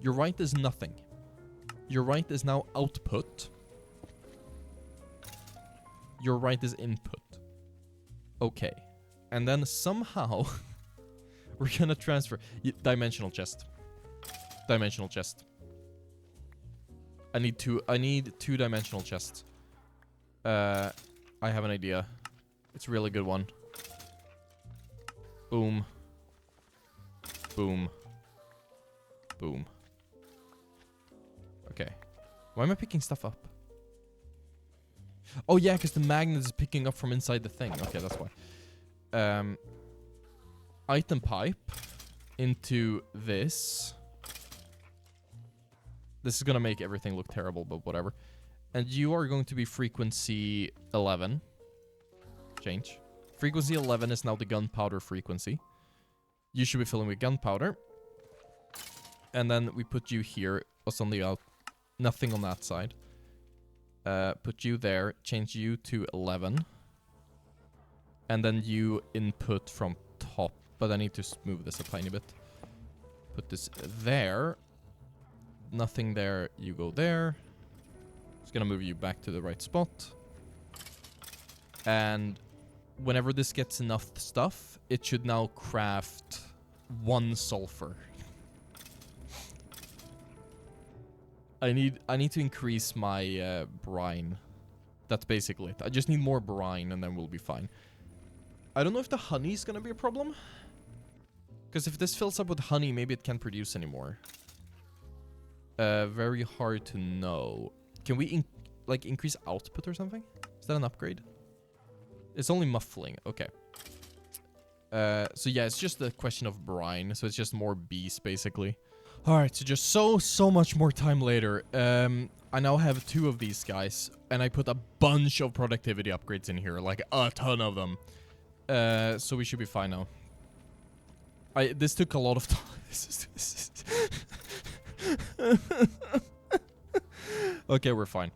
Your right is nothing. Your right is now output. Your right is input. Okay. And then somehow we're gonna transfer dimensional chest. Dimensional chest. I need two dimensional chests. I have an idea. It's a really good one. Boom. Boom. Boom. Okay. Why am I picking stuff up? Oh yeah, because the magnet is picking up from inside the thing. Okay, that's why. Item pipe into this. This is gonna make everything look terrible, but whatever. And you are going to be frequency 11. Change. Frequency 11 is now the gunpowder frequency. You should be filling with gunpowder. And then we put you here. What's on the out? Nothing on that side. Put you there. Change you to 11. And then you input from top. But I need to move this a tiny bit. Put this there. Nothing there. You go there. Just gonna move you back to the right spot. And whenever this gets enough stuff, it should now craft 1 sulfur. I need to increase my brine. That's basically it. I just need more brine and then we'll be fine. I don't know if the honey is gonna be a problem. Because if this fills up with honey, maybe it can't produce anymore. Very hard to know. Can we increase output or something? Is that an upgrade? It's only muffling. Okay. So yeah, it's just a question of brine. So it's just more bees, basically. Alright, so just so much more time later. I now have 2 of these guys. And I put a bunch of productivity upgrades in here. Like a ton of them. So we should be fine now. This took a lot of time. Okay, we're fine.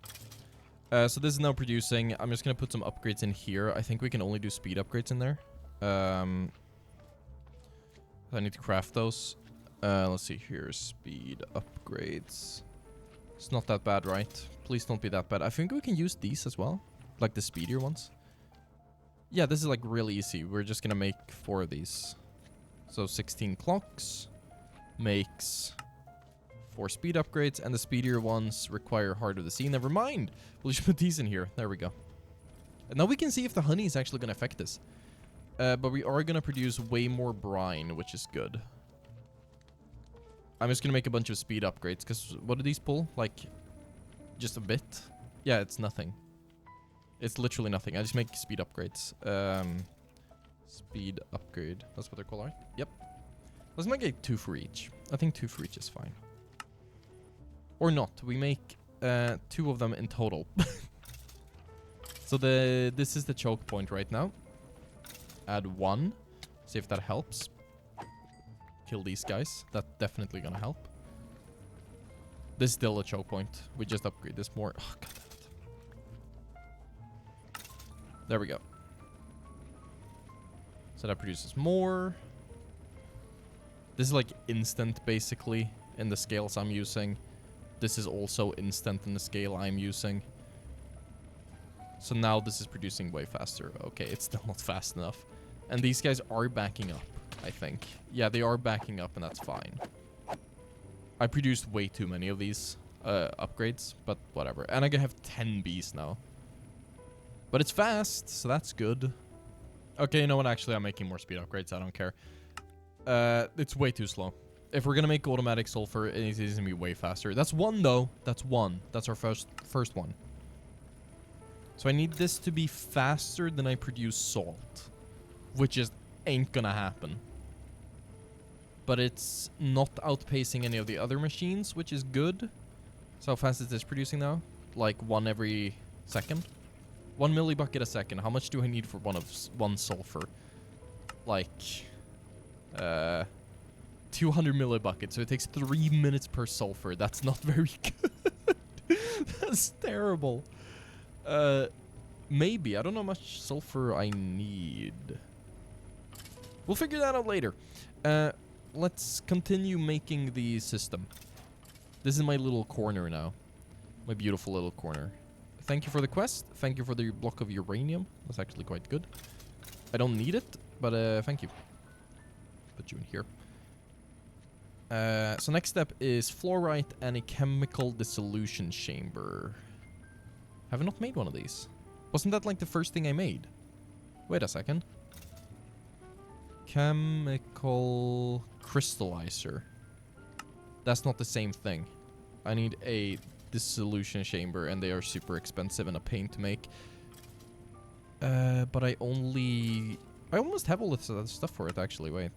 So this is now producing. I'm just gonna put some upgrades in here. I think we can only do speed upgrades in there. I need to craft those. Let's see here. Speed upgrades. It's not that bad, right? Please don't be that bad. I think we can use these as well. Like the speedier ones. Yeah, this is like really easy. We're just gonna make 4 of these. So 16 clocks makes 4 speed upgrades, and the speedier ones require Heart of the Sea. Never mind. We'll just put these in here. There we go. And now we can see if the honey is actually going to affect this. But we are going to produce way more brine, which is good. I'm just going to make a bunch of speed upgrades, because what do these pull? Like, just a bit? Yeah, it's nothing. It's literally nothing. I just make speed upgrades. Speed upgrade. That's what they're called, right? Yep. Let's make like 2 for each. I think 2 for each is fine. Or not. We make 2 of them in total. So this is the choke point right now. Add 1. See if that helps. Kill these guys. That's definitely gonna help. This is still a choke point. We just upgrade this more. Oh, God damn it. There we go. So that produces more. This is like instant, basically, in the scales I'm using. This is also instant in the scale I'm using. So now this is producing way faster. Okay, it's still not fast enough. And these guys are backing up, I think. Yeah, they are backing up, and that's fine. I produced way too many of these upgrades, but whatever. And I'm gonna have 10 bees now. But it's fast, so that's good. Okay, you know what? Actually, I'm making more speed upgrades. I don't care. It's way too slow. If we're gonna make automatic sulfur, it needs to be way faster. That's 1, though. That's 1. That's our first one. So I need this to be faster than I produce salt, which just ain't gonna happen. But it's not outpacing any of the other machines, which is good. So how fast is this producing now? Like 1 every second? 1 millibucket a second. How much do I need for one sulfur? Like 200 millibuckets. So it takes 3 minutes per sulfur. That's not very good. That's terrible. Maybe. I don't know how much sulfur I need. We'll figure that out later. Let's continue making the system. This is my little corner now. My beautiful little corner. Thank you for the quest. Thank you for the block of uranium. That's actually quite good. I don't need it, but thank you. Put you in here. So next step is fluorite and a chemical dissolution chamber. Have I not made one of these? Wasn't that like the first thing I made? Wait a second. Chemical crystallizer. That's not the same thing. I need a dissolution chamber, and they are super expensive and a pain to make. But I almost have all this other stuff for it, actually. Wait.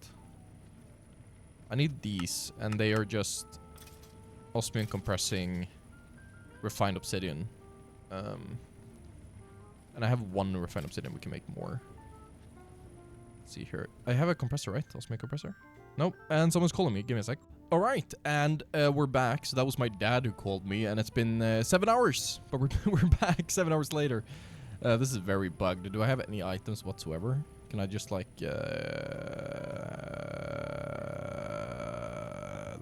I need these, and they are just osmium compressing refined obsidian. And I have 1 refined obsidian. We can make more. Let's see here. I have a compressor, right? Osmium compressor? Nope. And someone's calling me. Give me a sec. All right, and we're back. So that was my dad who called me, and it's been 7 hours. But we're back 7 hours later. This is very bugged. Do I have any items whatsoever? Can I just like... there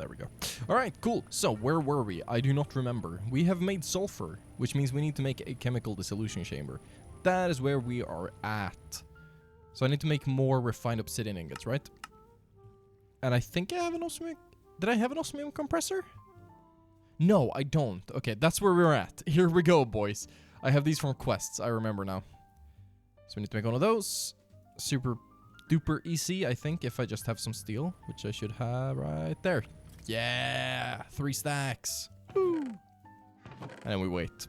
we go. All right, cool. So where were we? I do not remember. We have made sulfur, which means we need to make a chemical dissolution chamber. That is where we are at. So I need to make more refined obsidian ingots, right? And I think I have an osmium... Did I have an osmium compressor? No, I don't. Okay, that's where we're at. Here we go, boys. I have these from quests. I remember now. So we need to make one of those. Super duper easy, I think, if I just have some steel, which I should have right there. Yeah, 3 stacks. Woo. And then we wait.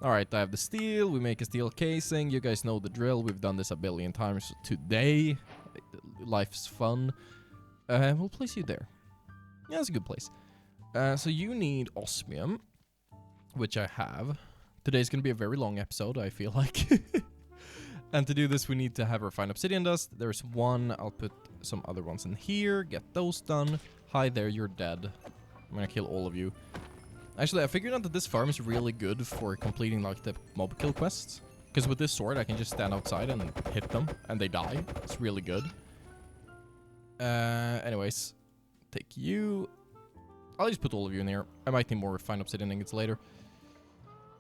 All right, I have the steel. We make a steel casing. You guys know the drill. We've done this a billion times today. Life's fun. We'll place you there. Yeah, that's a good place. So you need osmium, which I have. Today's going to be a very long episode, I feel like. And to do this, we need to have refined obsidian dust. There's 1. I'll put some other ones in here. Get those done. Hi there, you're dead. I'm going to kill all of you. Actually, I figured out that this farm is really good for completing like the mob kill quests. Because with this sword, I can just stand outside and hit them, and they die. It's really good. Anyways, take you. I'll just put all of you in here. I might need more refined obsidian ingots later.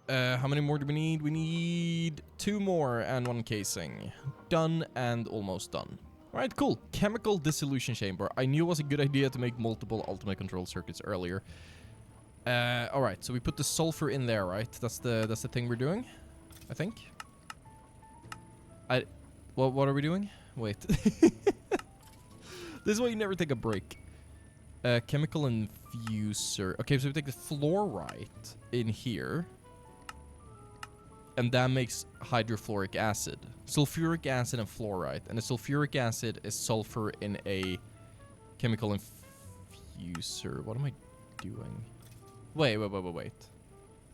How many more do we need? We need 2 more and 1 casing. Done and almost done. Alright, cool. Chemical dissolution chamber. I knew it was a good idea to make multiple ultimate control circuits earlier. Alright, so we put the sulfur in there, right? That's the thing we're doing, I think. What are we doing? Wait. This is why you never take a break. Chemical infuser. Okay, so we take the fluorite in here. And that makes hydrofluoric acid. Sulfuric acid and fluorite. And the sulfuric acid is sulfur in a chemical infuser. What am I doing? Wait.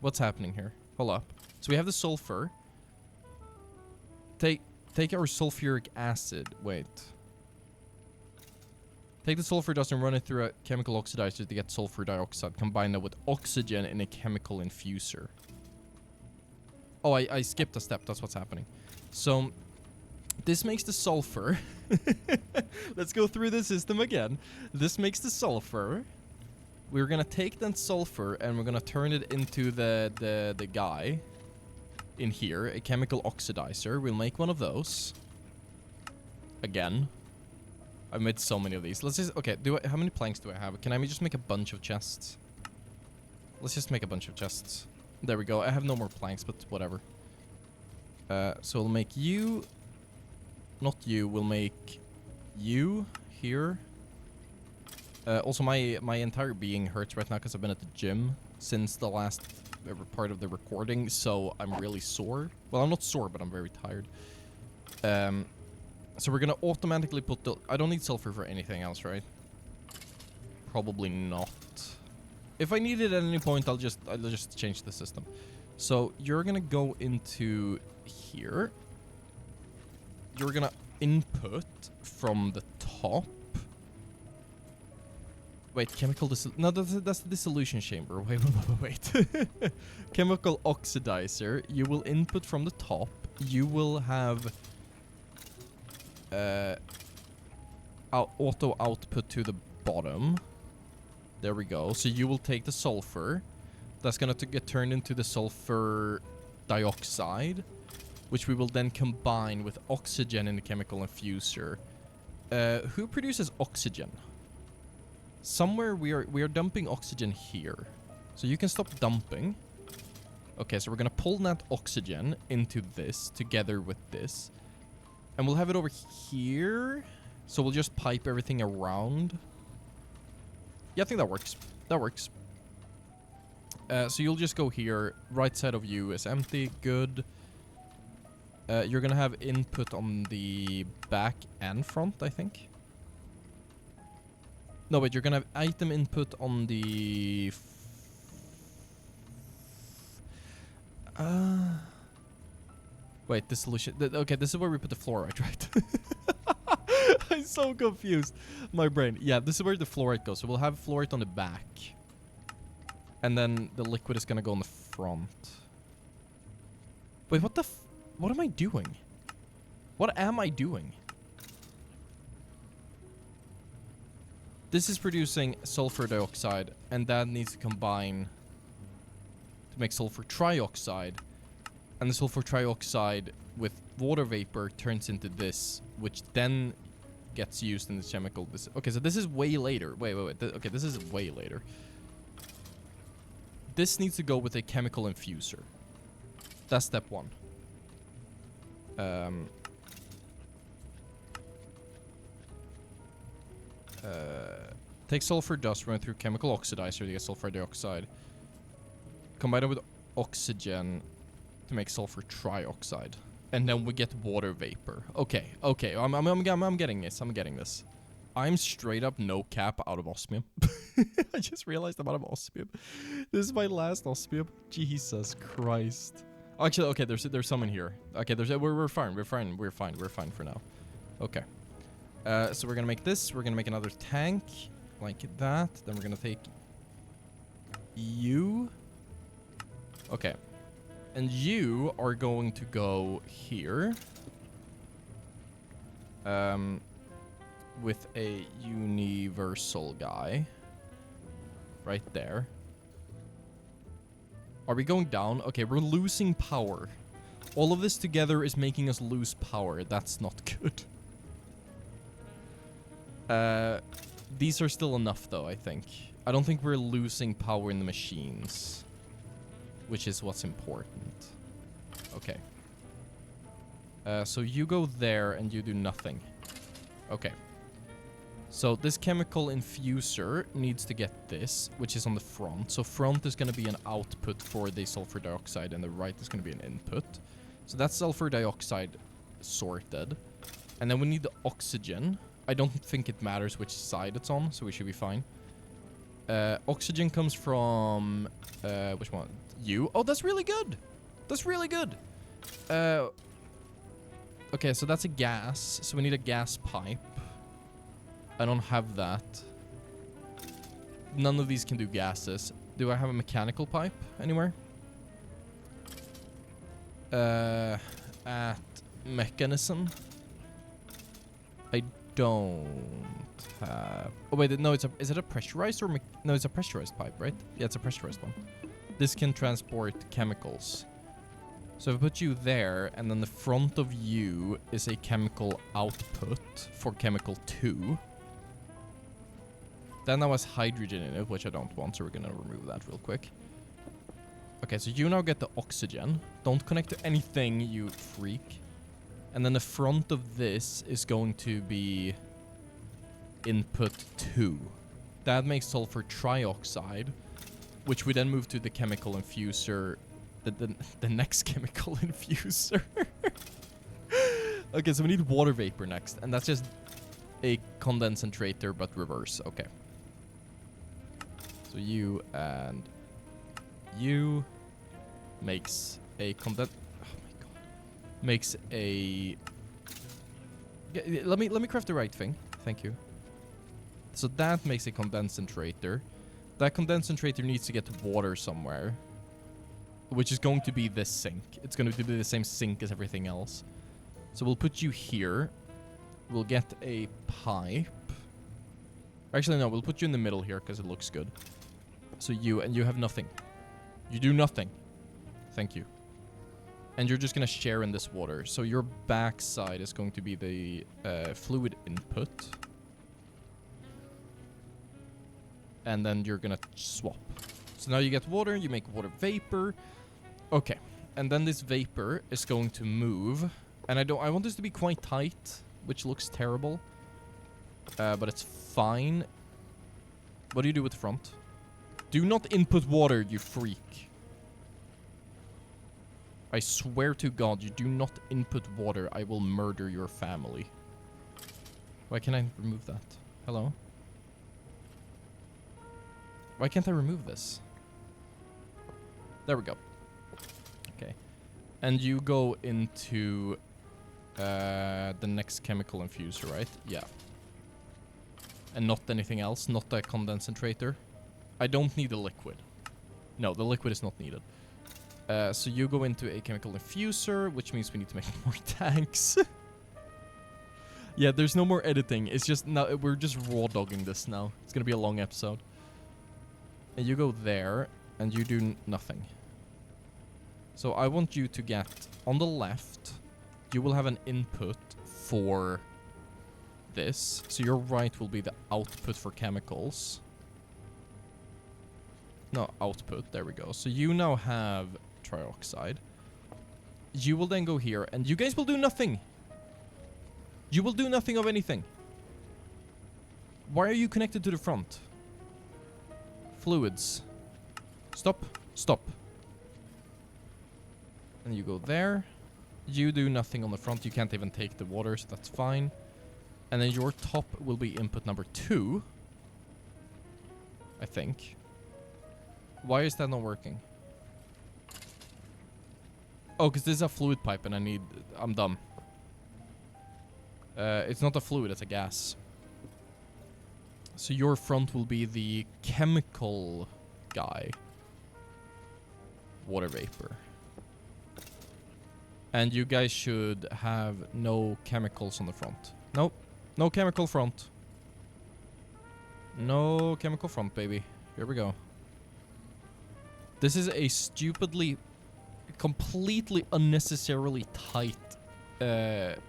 What's happening here? Hold up. So we have the sulfur. Take our sulfuric acid. Wait. Take the sulfur dust and run it through a chemical oxidizer to get sulfur dioxide. Combine that with oxygen in a chemical infuser. Oh, I skipped a step. That's what's happening. So, this makes the sulfur. Let's go through the system again. This makes the sulfur. We're going to take that sulfur and we're going to turn it into the guy in here. A chemical oxidizer. We'll make one of those. Again. I've made so many of these. Let's just... Okay, how many planks do I have? Can I just make a bunch of chests? Let's just make a bunch of chests. There we go. I have no more planks, but whatever. So we'll make you... Not you. We'll make you here. Also, my entire being hurts right now because I've been at the gym since the last part of the recording, so I'm really sore. Well, I'm not sore, but I'm very tired. So we're gonna automatically put the... I don't need sulfur for anything else, right? Probably not. If I need it at any point, I'll just change the system. So you're gonna go into here. You're gonna input from the top. Wait, chemical no, that's the dissolution chamber. Wait. Chemical oxidizer. You will input from the top. You will have auto output to the bottom. There we go. So you will take the sulfur. That's gonna get turned into the sulfur dioxide, which we will then combine with oxygen in the chemical infuser. Who produces oxygen? Somewhere we are dumping oxygen here. So you can stop dumping. Okay, so we're gonna pull that oxygen into this together with this. And we'll have it over here. So we'll just pipe everything around. Yeah, I think that works. That works. So you'll just go here. Right side of you is empty. Good. You're gonna have input on the back and front, I think. No, wait, you're gonna have item input on the... Wait, dissolution... Okay, this is where we put the fluoride, right? I'm so confused. My brain. Yeah, this is where the fluoride goes. So we'll have fluoride on the back. And then the liquid is gonna go on the front. Wait, what the what am I doing? What am I doing? This is producing sulfur dioxide, and that needs to combine to make sulfur trioxide. And the sulfur trioxide with water vapor turns into this, which then gets used in the chemical. Okay, so this is way later. Wait. Okay, this is way later. This needs to go with a chemical infuser. That's step one. Take sulfur dust, run through chemical oxidizer to get sulfur dioxide. Combine it with oxygen to make sulfur trioxide. And then we get water vapor. Okay, I'm getting this. I'm getting this. I'm straight up no cap out of osmium. I just realized I'm out of osmium. This is my last osmium. Jesus Christ. Actually, okay, there's some in here. Okay, we're fine for now. Okay. So we're gonna make this. We're gonna make another tank like that. Then we're gonna take you. Okay. And you are going to go here. With a universal guy. Right there. Are we going down? Okay, we're losing power. All of this together is making us lose power. That's not good. These are still enough, though, I think. I don't think we're losing power in the machines. Which is what's important. Okay. So you go there and you do nothing. Okay. So this chemical infuser needs to get this, which is on the front. So front is going to be an output for the sulfur dioxide, and the right is going to be an input. So that's sulfur dioxide sorted. And then we need the oxygen. I don't think it matters which side it's on, so we should be fine. Oxygen comes from... which one? You? Oh, that's really good! That's really good! Okay, so that's a gas. So we need a gas pipe. I don't have that. None of these can do gases. Do I have a mechanical pipe anywhere? At Mekanism? I don't have... Oh, wait, no, is it a pressurized or... No, it's a pressurized pipe, right? Yeah, it's a pressurized one. This can transport chemicals. So if I put you there, and then the front of you is a chemical output for chemical 2. Then that was hydrogen in it, which I don't want, so we're gonna remove that real quick. Okay, so you now get the oxygen. Don't connect to anything, you freak. And then the front of this is going to be input 2. That makes sulfur trioxide, which we then move to the chemical infuser. The next chemical infuser. Okay, so we need water vapor next, and that's just a condensator, but reverse. Okay. So you and you makes a Oh my god. Makes a. Let me craft the right thing. Thank you. So that makes a condensator. That condensator needs to get water somewhere, which is going to be this sink. It's going to be the same sink as everything else. So we'll put you here. We'll get a pipe. Actually, no, we'll put you in the middle here because it looks good. So you have nothing. You do nothing. Thank you. And you're just going to share in this water. So your backside is going to be the fluid input. And then you're going to swap. So now you get water, you make water vapor. Okay. And then this vapor is going to move. And I want this to be quite tight, which looks terrible. But it's fine. What do you do with the front? Do not input water, you freak. I swear to God, you do not input water. I will murder your family. Why can't I remove that? Hello? Why can't I remove this? There we go. Okay. And you go into the next chemical infuser, right? Yeah. And not anything else? Not a condensator? I don't need a liquid. No, the liquid is not needed. So you go into a chemical infuser, which means we need to make more tanks. Yeah, there's no more editing. It's just now we're just raw dogging this now. It's gonna be a long episode. And you go there, and you do nothing. So I want you to get on the left. You will have an input for this. So your right will be the output for chemicals. No, output. There we go. So you now have trioxide. You will then go here, and you guys will do nothing. You will do nothing of anything. Why are you connected to the front? Fluids. Stop. Stop. And you go there. You do nothing on the front. You can't even take the water, so that's fine. And then your top will be input number 2. I think. Why is that not working? Oh, because this is a fluid pipe and I'm dumb. It's not a fluid, it's a gas. So your front will be the chemical guy. Water vapor. And you guys should have no chemicals on the front. Nope. No chemical front. No chemical front, baby. Here we go. This is a stupidly, completely unnecessarily tight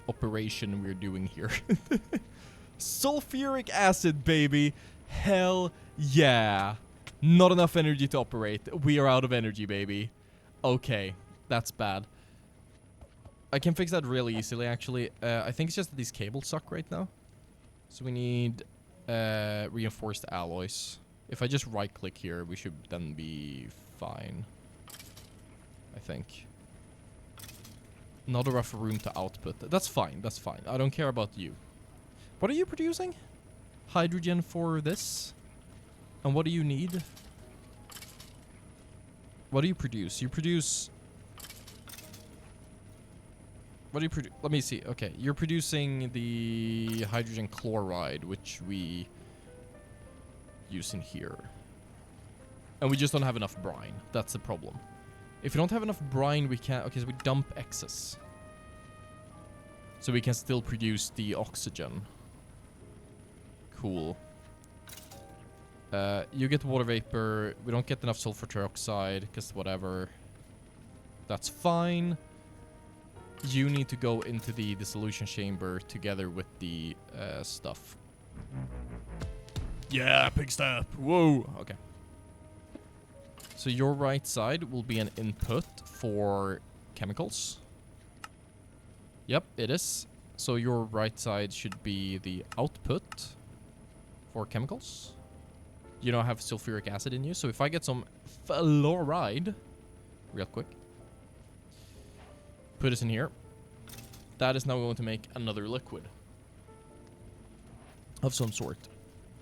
operation we're doing here. Sulfuric acid, baby. Hell yeah. Not enough energy to operate. We are out of energy, baby. Okay, that's bad. I can fix that really easily, actually. I think it's just that these cables suck right now. So we need reinforced alloys. If I just right-click here, we should then be fine. I think. Not enough room to output. That's fine, that's fine. I don't care about you. What are you producing? Hydrogen for this? And what do you need? What do you produce? You produce... What do you produce? Let me see. Okay, you're producing the hydrogen chloride, which we use in here. And we just don't have enough brine. That's the problem. If we don't have enough brine, we can't... Okay, so we dump excess. So we can still produce the oxygen. Cool. You get water vapor. We don't get enough sulfur trioxide, because whatever. That's fine. You need to go into the dissolution chamber together with the stuff. Yeah, pig step. Whoa. Okay. So your right side will be an input for chemicals. Yep, it is. So your right side should be the output for chemicals. you don't have sulfuric acid in you. So if I get some fluoride, real quick, put this in here, that is now going to make another liquid of some sort.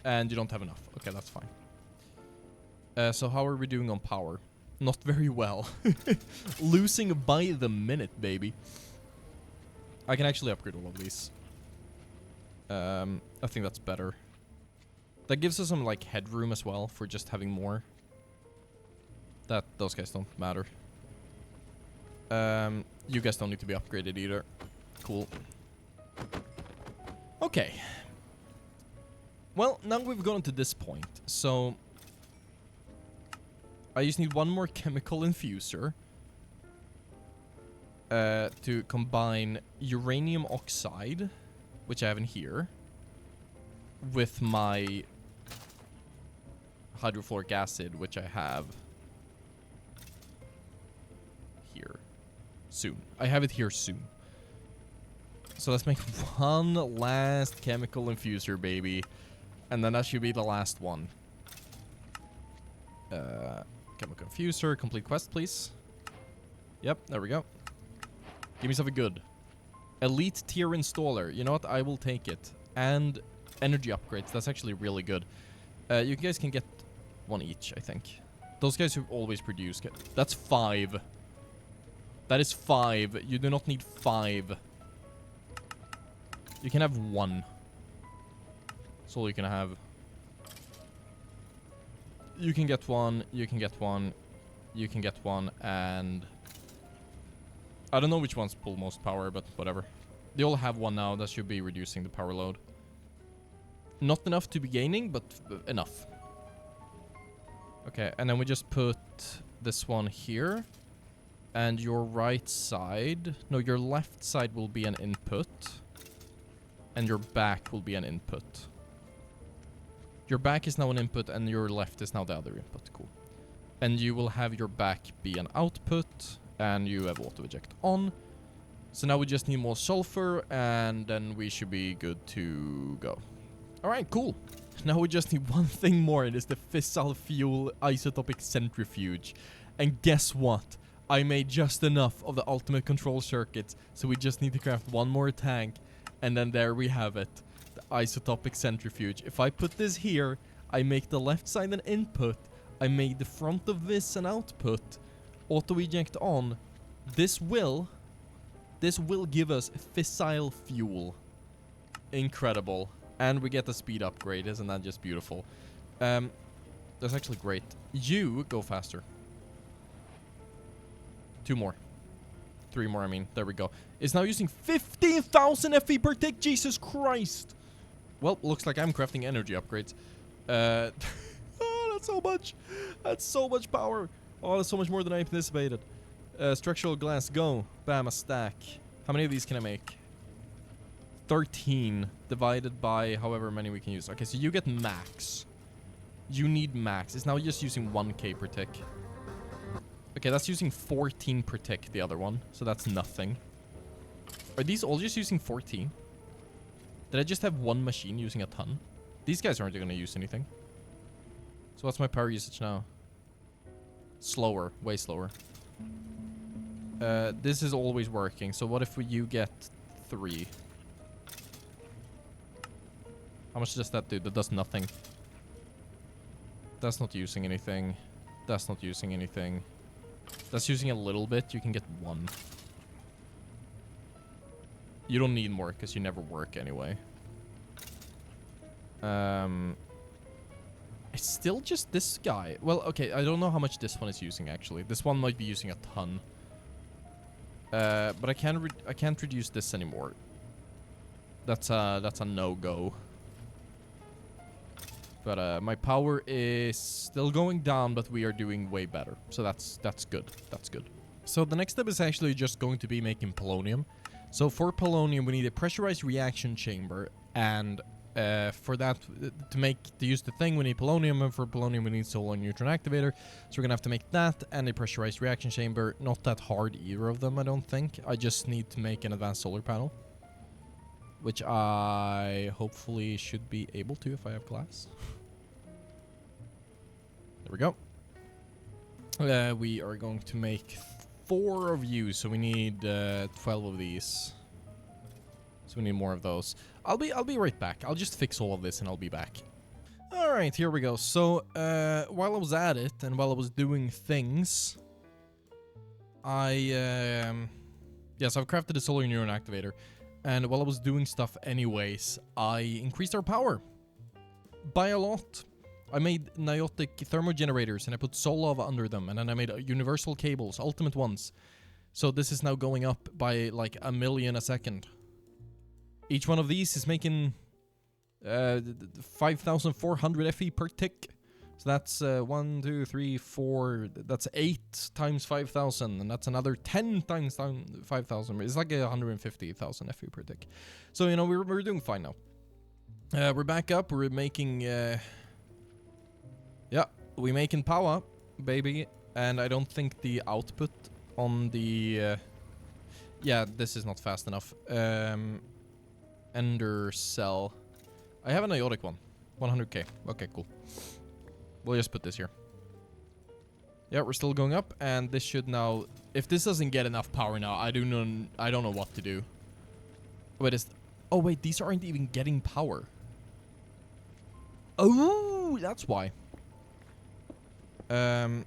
And you don't have enough. Okay, that's fine. So how are we doing on power? Not very well. Losing by the minute, baby. I can actually upgrade all of these. I think that's better. That gives us some, like, headroom as well for just having more. Those guys don't matter. You guys don't need to be upgraded either. Cool. Okay. Well, now we've gotten to this point, so I just need one more chemical infuser to combine uranium oxide, which I have in here, with my hydrofluoric acid, which I have here soon. I have it here soon. So let's make one last chemical infuser, baby. And then that should be the last one. Chemical infuser, complete quest, please. Yep, there we go. Give me something good. Elite tier installer. You know what? I will take it. And energy upgrades. That's actually really good. You guys can get one each, I think. Those guys who always produce. That's 5. That is 5. You do not need 5. You can have 1. That's all you can have. You can get 1. You can get 1. You can get 1. And I don't know which ones pull most power, but whatever. They all have 1 now. That should be reducing the power load. Not enough to be gaining, but enough. Okay, and then we just put this one here. And your right side... No, your left side will be an input. And your back will be an input. Your back is now an input, and your left is now the other input. Cool. And you will have your back be an output, and you have auto-eject on. So now we just need more sulfur, and then we should be good to go. Alright, cool. Now we just need one thing more, and it's the fissile fuel isotopic centrifuge. And guess what? I made just enough of the ultimate control circuits, so we just need to craft one more tank, and then there we have it. The isotopic centrifuge. If I put this here, I make the left side an input, I made the front of this an output, auto-eject on. This will give us fissile fuel. Incredible. And we get the speed upgrade, isn't that just beautiful? That's actually great. You go faster. 2 more. 3 more, I mean. There we go. It's now using 15,000 FE per tick. Jesus Christ. Well, looks like I'm crafting energy upgrades. Oh, that's so much. That's so much power. Oh, that's so much more than I anticipated. Structural glass, go. Bam, a stack. How many of these can I make? 13 divided by however many we can use. Okay, so you get max. You need max. It's now just using 1k per tick. Okay, that's using 14 per tick, the other one. So that's nothing. Are these all just using 14? Did I just have one machine using a ton? These guys aren't going to use anything. So what's my power usage now? Slower. Way slower. This is always working. So what if you get 3? How much does that do? That does nothing. That's not using anything. That's not using anything. That's using a little bit. You can get 1. You don't need more because you never work anyway. It's still just this guy. Well, okay, I don't know how much this one is using actually. This one might be using a ton. But I can't reduce this anymore. That's a no-go. But my power is still going down, but we are doing way better. So that's good. That's good. So the next step is actually just going to be making polonium. So for polonium, we need a pressurized reaction chamber, and for that, to use the thing, we need polonium, and for polonium, we need solar neutron activator. So we're gonna have to make that and a pressurized reaction chamber. Not that hard, either of them, I don't think. I just need to make an advanced solar panel, which I hopefully should be able to if I have glass. There we go. We are going to make 4 of you, so we need 12 of these. So we need more of those. I'll be right back. I'll just fix all of this and I'll be back. All right, here we go. So while I was at it and while I was doing things, yes, I've crafted a solar neuron activator, and while I was doing stuff anyways, I increased our power by a lot. I made niotic thermogenerators and I put Solov under them, and then I made universal cables, ultimate ones. So this is now going up by like 1 million a second. Each one of these is making 5,400 FE per tick. So that's 1, 2, 3, 4. That's 8 times 5,000, and that's another 10 times 5,000. It's like 150,000 FE per tick. So you know we're doing fine now. We're back up. We're making we're making power, baby. And I don't think the output on the this is not fast enough. Ender cell. I have an iotic one. 100k. Okay, cool. We'll just put this here. Yeah, we're still going up, and this should now... If this doesn't get enough power now, I don't know what to do. Wait, oh wait, these aren't even getting power. Oh, that's why. That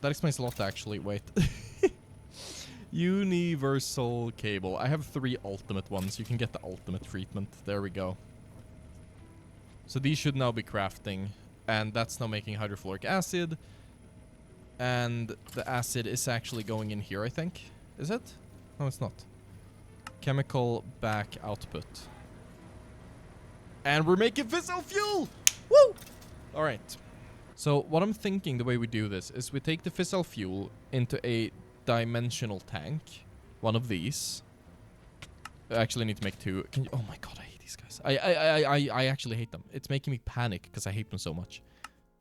explains a lot, actually. Wait. Universal cable. I have 3 ultimate ones. You can get the ultimate treatment. There we go. So these should now be crafting. And that's now making hydrofluoric acid. And the acid is actually going in here, I think. Is it? No, it's not. Chemical back output. And we're making fissile fuel! Woo! Alright. So what I'm thinking the way we do this is we take the fissile fuel into a dimensional tank. One of these. I actually need to make 2. Can you, oh my god, I hate these guys. I actually hate them. It's making me panic because I hate them so much.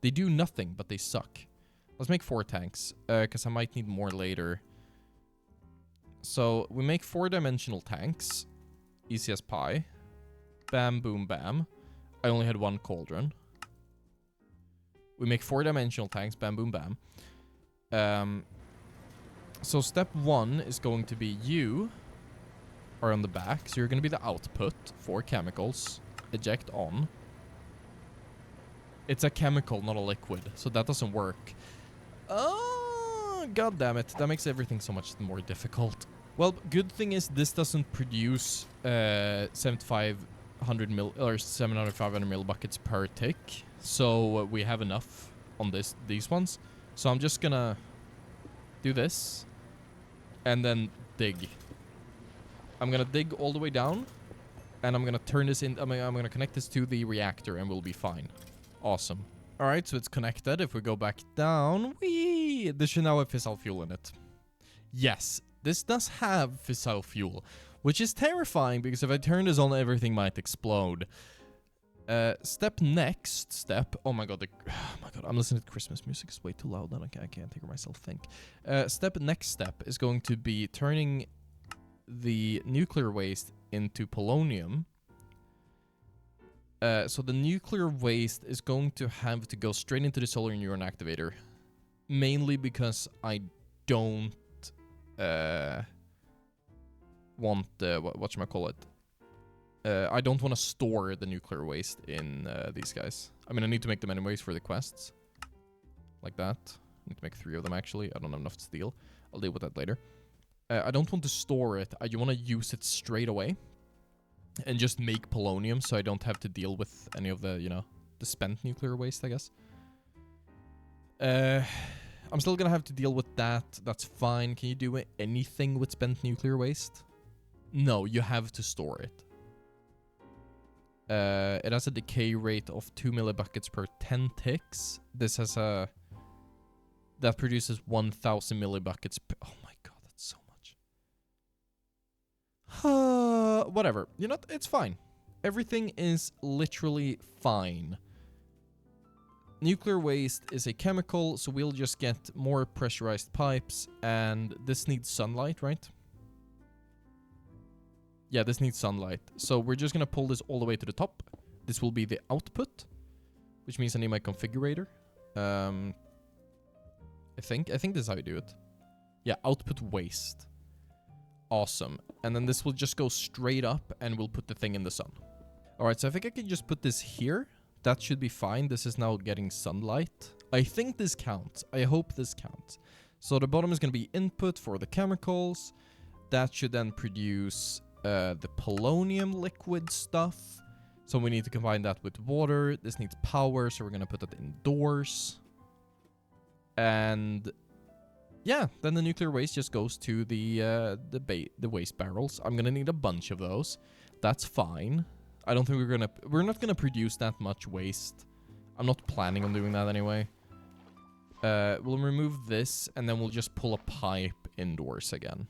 They do nothing, but they suck. Let's make 4 tanks, because I might need more later. So we make 4-dimensional tanks. Easy as pie. Bam, boom, bam. I only had 1 cauldron. We make 4-dimensional tanks. Bam, boom, bam. So step 1 is going to be you are on the back. So you're going to be the output for chemicals. Eject on. It's a chemical, not a liquid. So that doesn't work. Oh, god damn it. That makes everything so much more difficult. Well, good thing is this doesn't produce 7,500 mil or 7,500 mil buckets per tick. So we have enough on these ones. So I'm just gonna do this and then dig. I'm gonna dig all the way down, and I'm gonna turn this in. I'm gonna connect this to the reactor, and we'll be fine. Awesome. All right, so it's connected. If we go back down, this should now have fissile fuel in it. Yes, this does have fissile fuel, which is terrifying because if I turn this on, everything might explode. Next step. Oh my god, I'm listening to Christmas music. It's way too loud. Then I can't hear myself think. Next step is going to be turning the nuclear waste into polonium. So the nuclear waste is going to have to go straight into the solar neuron activator. Mainly because I don't want whatchamacallit. I don't want to store the nuclear waste in these guys. I mean, I need to make them anyways for the quests. Like that. I need to make 3 of them, actually. I don't have enough to steal. I'll deal with that later. I don't want to store it. I want to use it straight away. And just make polonium so I don't have to deal with any of the, the spent nuclear waste, I guess. I'm still gonna have to deal with that. That's fine. Can you do anything with spent nuclear waste? No, you have to store it. It has a decay rate of 2 millibuckets per 10 ticks. This has a... That produces 1,000 millibuckets per... Oh my god, that's so much. Whatever. You know, it's fine. Everything is literally fine. Nuclear waste is a chemical, so we'll just get more pressurized pipes, and this needs sunlight, right? Yeah, this needs sunlight. So we're just going to pull this all the way to the top. This will be the output, which means I need my configurator. I think this is how you do it. Yeah, output waste. Awesome. And then this will just go straight up and we'll put the thing in the sun. Alright, so I think I can just put this here. That should be fine. This is now getting sunlight. I think this counts. I hope this counts. So the bottom is going to be input for the chemicals. That should then produce the polonium liquid stuff. So we need to combine that with water. This needs power, so we're going to put that indoors. And yeah, then the nuclear waste just goes to the waste barrels. I'm going to need a bunch of those. That's fine. I don't think we're not going to produce that much waste. I'm not planning on doing that anyway. We'll remove this, and then we'll just pull a pipe indoors again.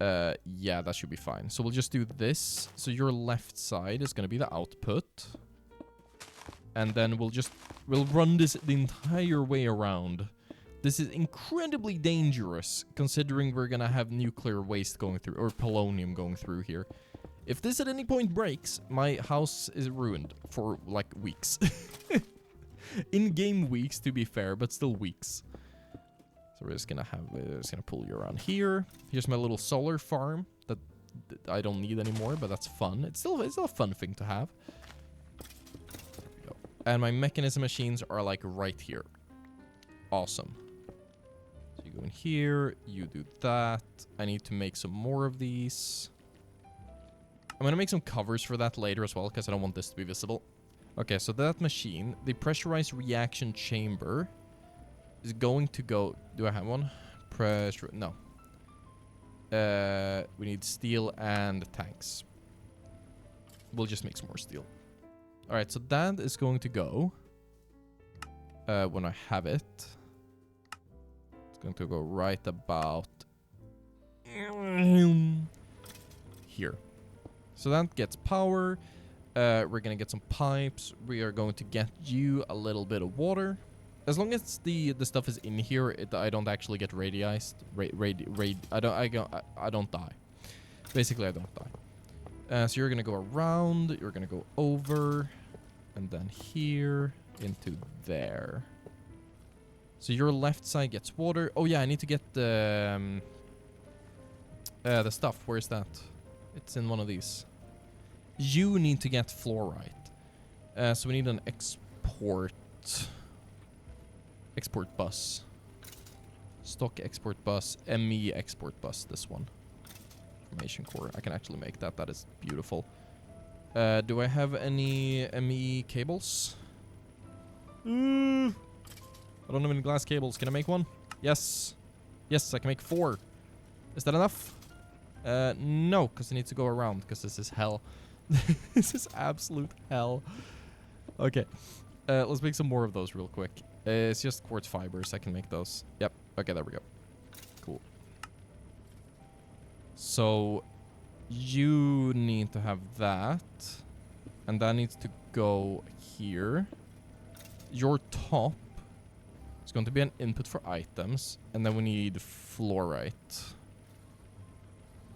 Yeah, that should be fine. So we'll just do this. So your left side is going to be the output. And then we'll run this the entire way around. This is incredibly dangerous, considering we're going to have nuclear waste going through, or polonium going through here. If this at any point breaks, my house is ruined for, like, weeks. In-game weeks, to be fair, but still weeks. So we're just gonna pull you around here. Here's my little solar farm that I don't need anymore, but that's fun. It's still a fun thing to have. There we go. And my mechanism machines are like right here. Awesome. So you go in here, you do that. I need to make some more of these. I'm gonna make some covers for that later as well, because I don't want this to be visible. Okay, so that machine, the pressurized reaction chamber, is going to go... Do I have one? Pressure... No. We need steel and tanks. We'll just make some more steel. Alright, so that is going to go... when I have it. It's going to go right about... here. So that gets power. We're going to get some pipes. We are going to get you a little bit of water. As long as the stuff is in here, I don't actually get radiized. I don't die. Basically, I don't die. So you're gonna go around. You're gonna go over, and then here into there. So your left side gets water. Oh yeah, I need to get the stuff. Where's that? It's in one of these. You need to get fluorite. So we need an export bus. Stock export bus. ME export bus. This one. Formation core. I can actually make that. That is beautiful. Do I have any ME cables? I don't have any glass cables. Can I make one? Yes. Yes, I can make 4. Is that enough? No, because I need to go around, because this is hell. This is absolute hell. Okay. Let's make some more of those real quick. It's just quartz fibers. I can make those. Yep. Okay, there we go. Cool. So, you need to have that. And that needs to go here. Your top is going to be an input for items. And then we need fluorite.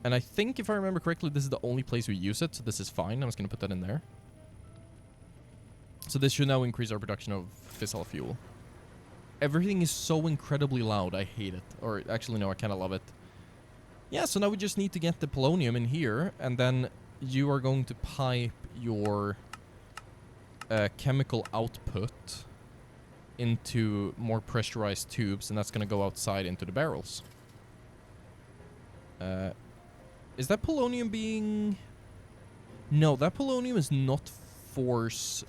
And I think, if I remember correctly, this is the only place we use it. So this is fine. I'm just going to put that in there. So this should now increase our production of fissile fuel. Everything is so incredibly loud. I hate it. Or actually, no, I kind of love it. Yeah, so now we just need to get the polonium in here. And then you are going to pipe your chemical output into more pressurized tubes. And that's going to go outside into the barrels. Is that polonium being... No, that polonium is not force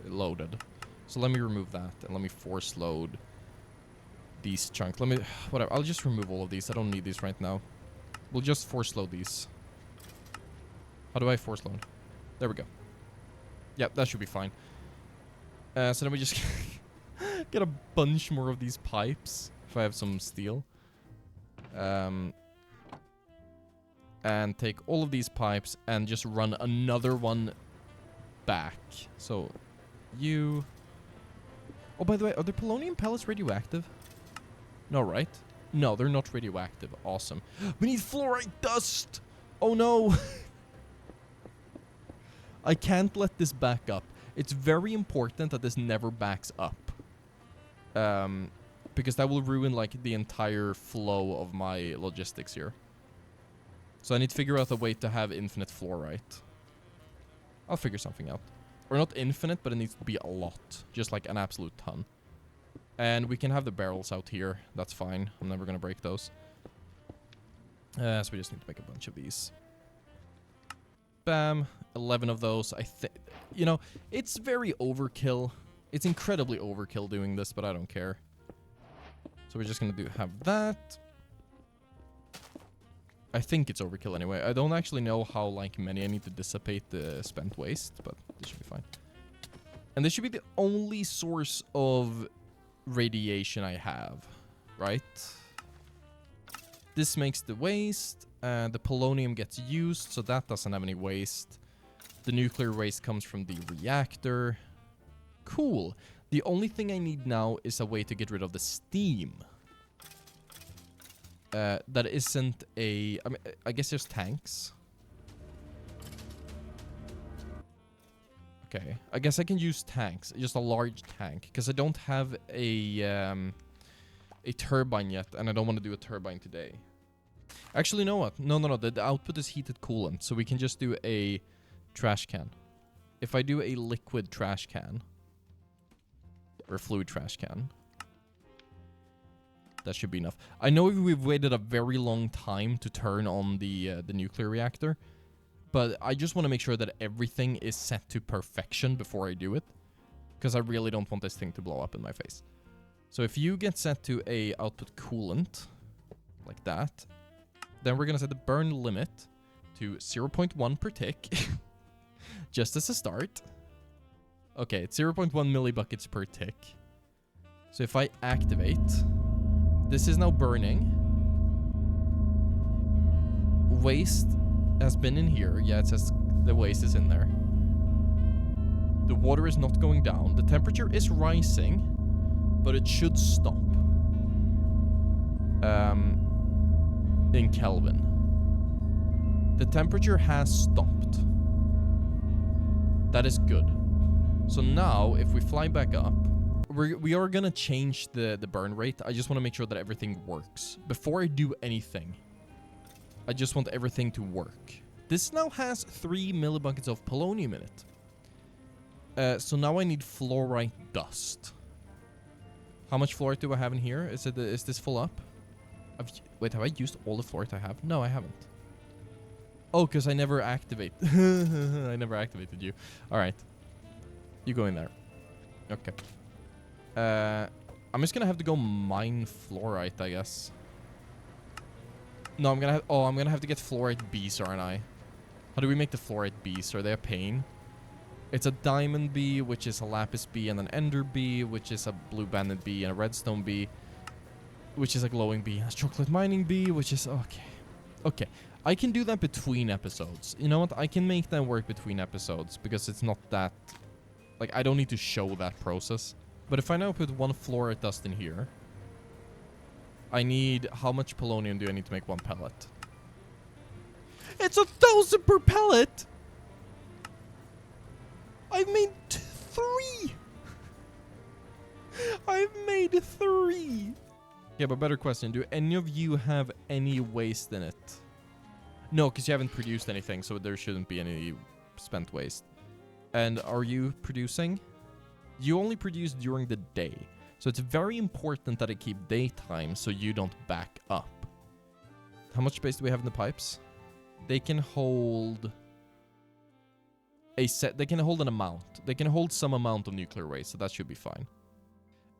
loaded. So let me remove that and let me force load these chunks. Whatever, I'll just remove all of these. I don't need these right now. We'll just force load these. How do I force load? There we go. Yep, that should be fine. So then we just get a bunch more of these pipes if I have some steel. And take all of these pipes and just run another one back. So, you... Oh, by the way, are the polonium pellets radioactive? No, right? No, they're not radioactive. Awesome. We need fluorite dust! Oh, no! I can't let this back up. It's very important that this never backs up. Because that will ruin, like, the entire flow of my logistics here. So I need to figure out a way to have infinite fluorite. I'll figure something out. Or not infinite, but it needs to be a lot. Just like an absolute ton. And we can have the barrels out here. That's fine. I'm never going to break those. So we just need to make a bunch of these. Bam. 11 of those. I think, you know, it's very overkill. It's incredibly overkill doing this, but I don't care. So we're just going to have that. I think it's overkill anyway. I don't actually know how, like, many I need to dissipate the spent waste, but this should be fine. And this should be the only source of radiation I have, right? This makes the waste. The polonium gets used, so that doesn't have any waste. The nuclear waste comes from the reactor. Cool. The only thing I need now is a way to get rid of the steam. That isn't a... I mean, I guess there's tanks. Okay. I guess I can use tanks. Just a large tank. Because I don't have a turbine yet. And I don't want to do a turbine today. Actually, you know what? No. The output is heated coolant. So we can just do a trash can. If I do a liquid trash can... or fluid trash can... that should be enough. I know we've waited a very long time to turn on the nuclear reactor, but I just want to make sure that everything is set to perfection before I do it, because I really don't want this thing to blow up in my face. So if you get set to a output coolant, like that, then we're going to set the burn limit to 0.1 per tick, just as a start. Okay, it's 0.1 millibuckets per tick. So if I activate... this is now burning. Waste has been in here. Yeah, it says the waste is in there. The water is not going down. The temperature is rising, but it should stop. In Kelvin. The temperature has stopped. That is good. So now, if we fly back up, we are gonna change the burn rate. I just want to make sure that everything works. Before I do anything, I just want everything to work. This now has 3 millibuckets of polonium in it. So now I need fluorite dust. How much fluorite do I have in here? Is this full up? Wait, have I used all the fluorite I have? No, I haven't. Oh, because I never activate. I never activated you. All right. You go in there. Okay. I'm just gonna have to go mine fluorite, I guess. No, I'm gonna have to get fluorite bees, aren't I? How do we make the fluorite bees? Are they a pain? It's a diamond bee, which is a lapis bee, and an ender bee, which is a blue banded bee, and a redstone bee, which is a glowing bee, and a chocolate mining bee, which is... okay. Okay. I can do that between episodes. You know what? I can make that work between episodes, because it's not that... like, I don't need to show that process. But if I now put 1 fluorite dust in here, I need... how much polonium do I need to make 1 pellet? It's 1,000 per pellet! I've made 3! I've made 3! Yeah, but better question. Do any of you have any waste in it? No, because you haven't produced anything, so there shouldn't be any spent waste. And are you producing? You only produce during the day. So it's very important that I keep daytime so you don't back up. How much space do we have in the pipes? They can hold... they can hold an amount. They can hold some amount of nuclear waste, so that should be fine.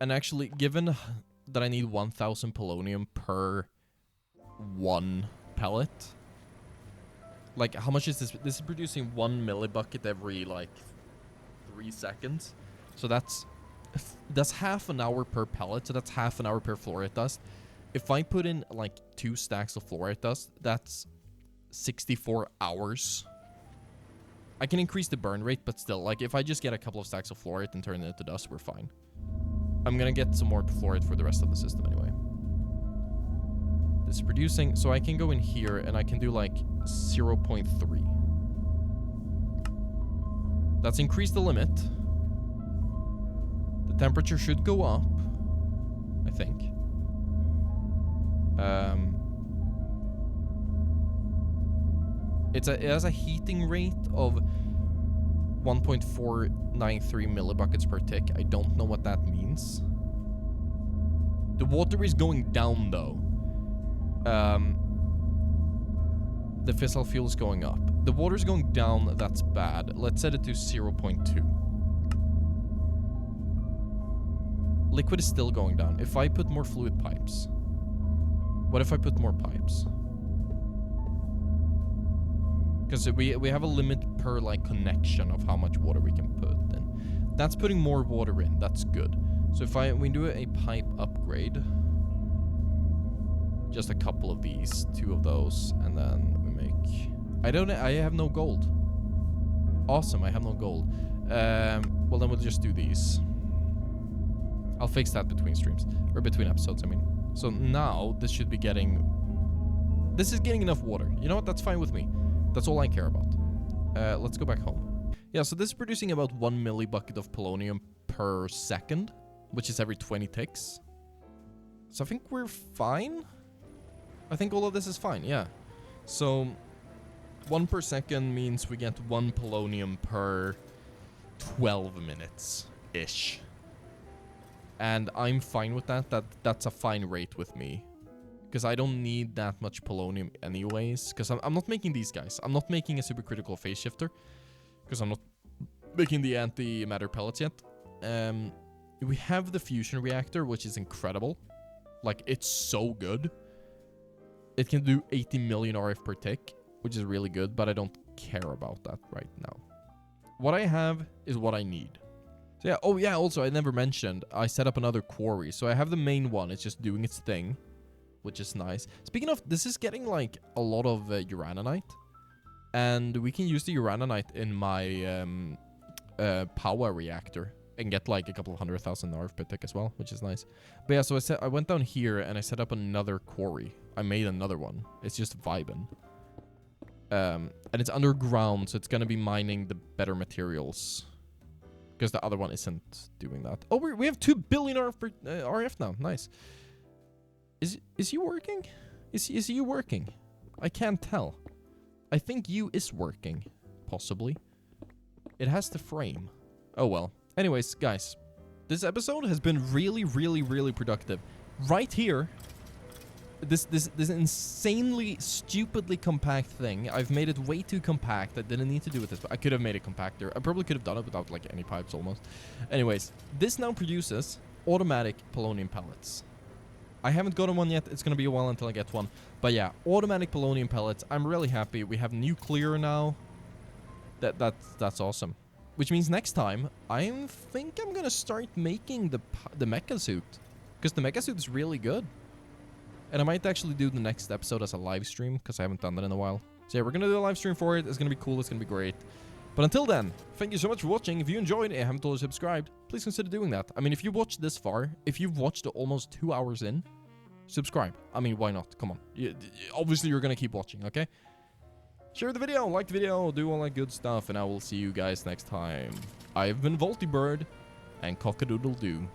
And actually, given that I need 1,000 polonium per 1 pellet... like, how much is this? This is producing 1 millibucket every, like, 3 seconds. So that's half an hour per pellet, so that's half an hour per fluorite dust. If I put in, like, 2 stacks of fluorite dust, that's 64 hours. I can increase the burn rate, but still, like, if I just get a couple of stacks of fluorite and turn it into dust, we're fine. I'm gonna get some more fluorite for the rest of the system anyway. This is producing, so I can go in here and I can do, like, 0.3. That's increased the limit. Temperature should go up, I think. It has a heating rate of 1.493 millibuckets per tick. I don't know what that means. The water is going down though. The fissile fuel is going up. The water is going down, that's bad. Let's set it to 0.2. Liquid is still going down. If I put more fluid pipes. What if I put more pipes? Because we have a limit per like connection of how much water we can put in. That's putting more water in. That's good. So if we do a pipe upgrade, just a couple of these, 2 of those, and then we make. I have no gold. Awesome, I have no gold. Well then we'll just do these. I'll fix that between streams or between episodes. I mean. So now this should be getting. This is getting enough water. You know what? That's fine with me. That's all I care about. Let's go back home. Yeah, so this is producing about 1 millibucket of polonium per second, which is every 20 ticks. So I think we're fine. I think all of this is fine, yeah. So 1 per second means we get 1 polonium per 12 minutes-ish. And I'm fine with that. That's a fine rate with me. Because I don't need that much polonium anyways. Because I'm not making these guys. I'm not making a supercritical phase shifter. Because I'm not making the antimatter pellets yet. We have the fusion reactor, which is incredible. Like, it's so good. It can do 80 million RF per tick, which is really good. But I don't care about that right now. What I have is what I need. So yeah, oh yeah, also I never mentioned, I set up another quarry. So I have the main one, it's just doing its thing, which is nice. Speaking of, this is getting like a lot of uraninite. And we can use the uraninite in my power reactor and get like a couple of 100,000 RF per tick as well, which is nice. But yeah, so I went down here and I set up another quarry. I made another one. It's just vibing. And it's underground, so it's gonna be mining the better materials. Because the other one isn't doing that. Oh, we have 2 billion RF now. Nice. Is you working? Is you working? I can't tell. I think you is working. Possibly. It has the frame. Oh well. Anyways, guys. This episode has been really, really, really productive. Right here. This insanely, stupidly compact thing. I've made it way too compact. I didn't need to do it this, but I could have made it compactor. I probably could have done it without like any pipes almost. Anyways, this now produces automatic polonium pellets. I haven't gotten one yet. It's gonna be a while until I get one. But yeah, automatic polonium pellets. I'm really happy. We have nuclear now. That's awesome. Which means next time, I think I'm gonna start making the mecha suit, because the mecha suit is really good. And I might actually do the next episode as a live stream, because I haven't done that in a while. So yeah, we're going to do a live stream for it. It's going to be cool. It's going to be great. But until then, thank you so much for watching. If you enjoyed and haven't already subscribed, please consider doing that. I mean, if you watched this far, if you've watched almost 2 hours in, subscribe. I mean, why not? Come on. Obviously, you're going to keep watching, okay? Share the video, like the video, do all that good stuff, and I will see you guys next time. I've been WoltyBird, and cock-a-doodle-doo.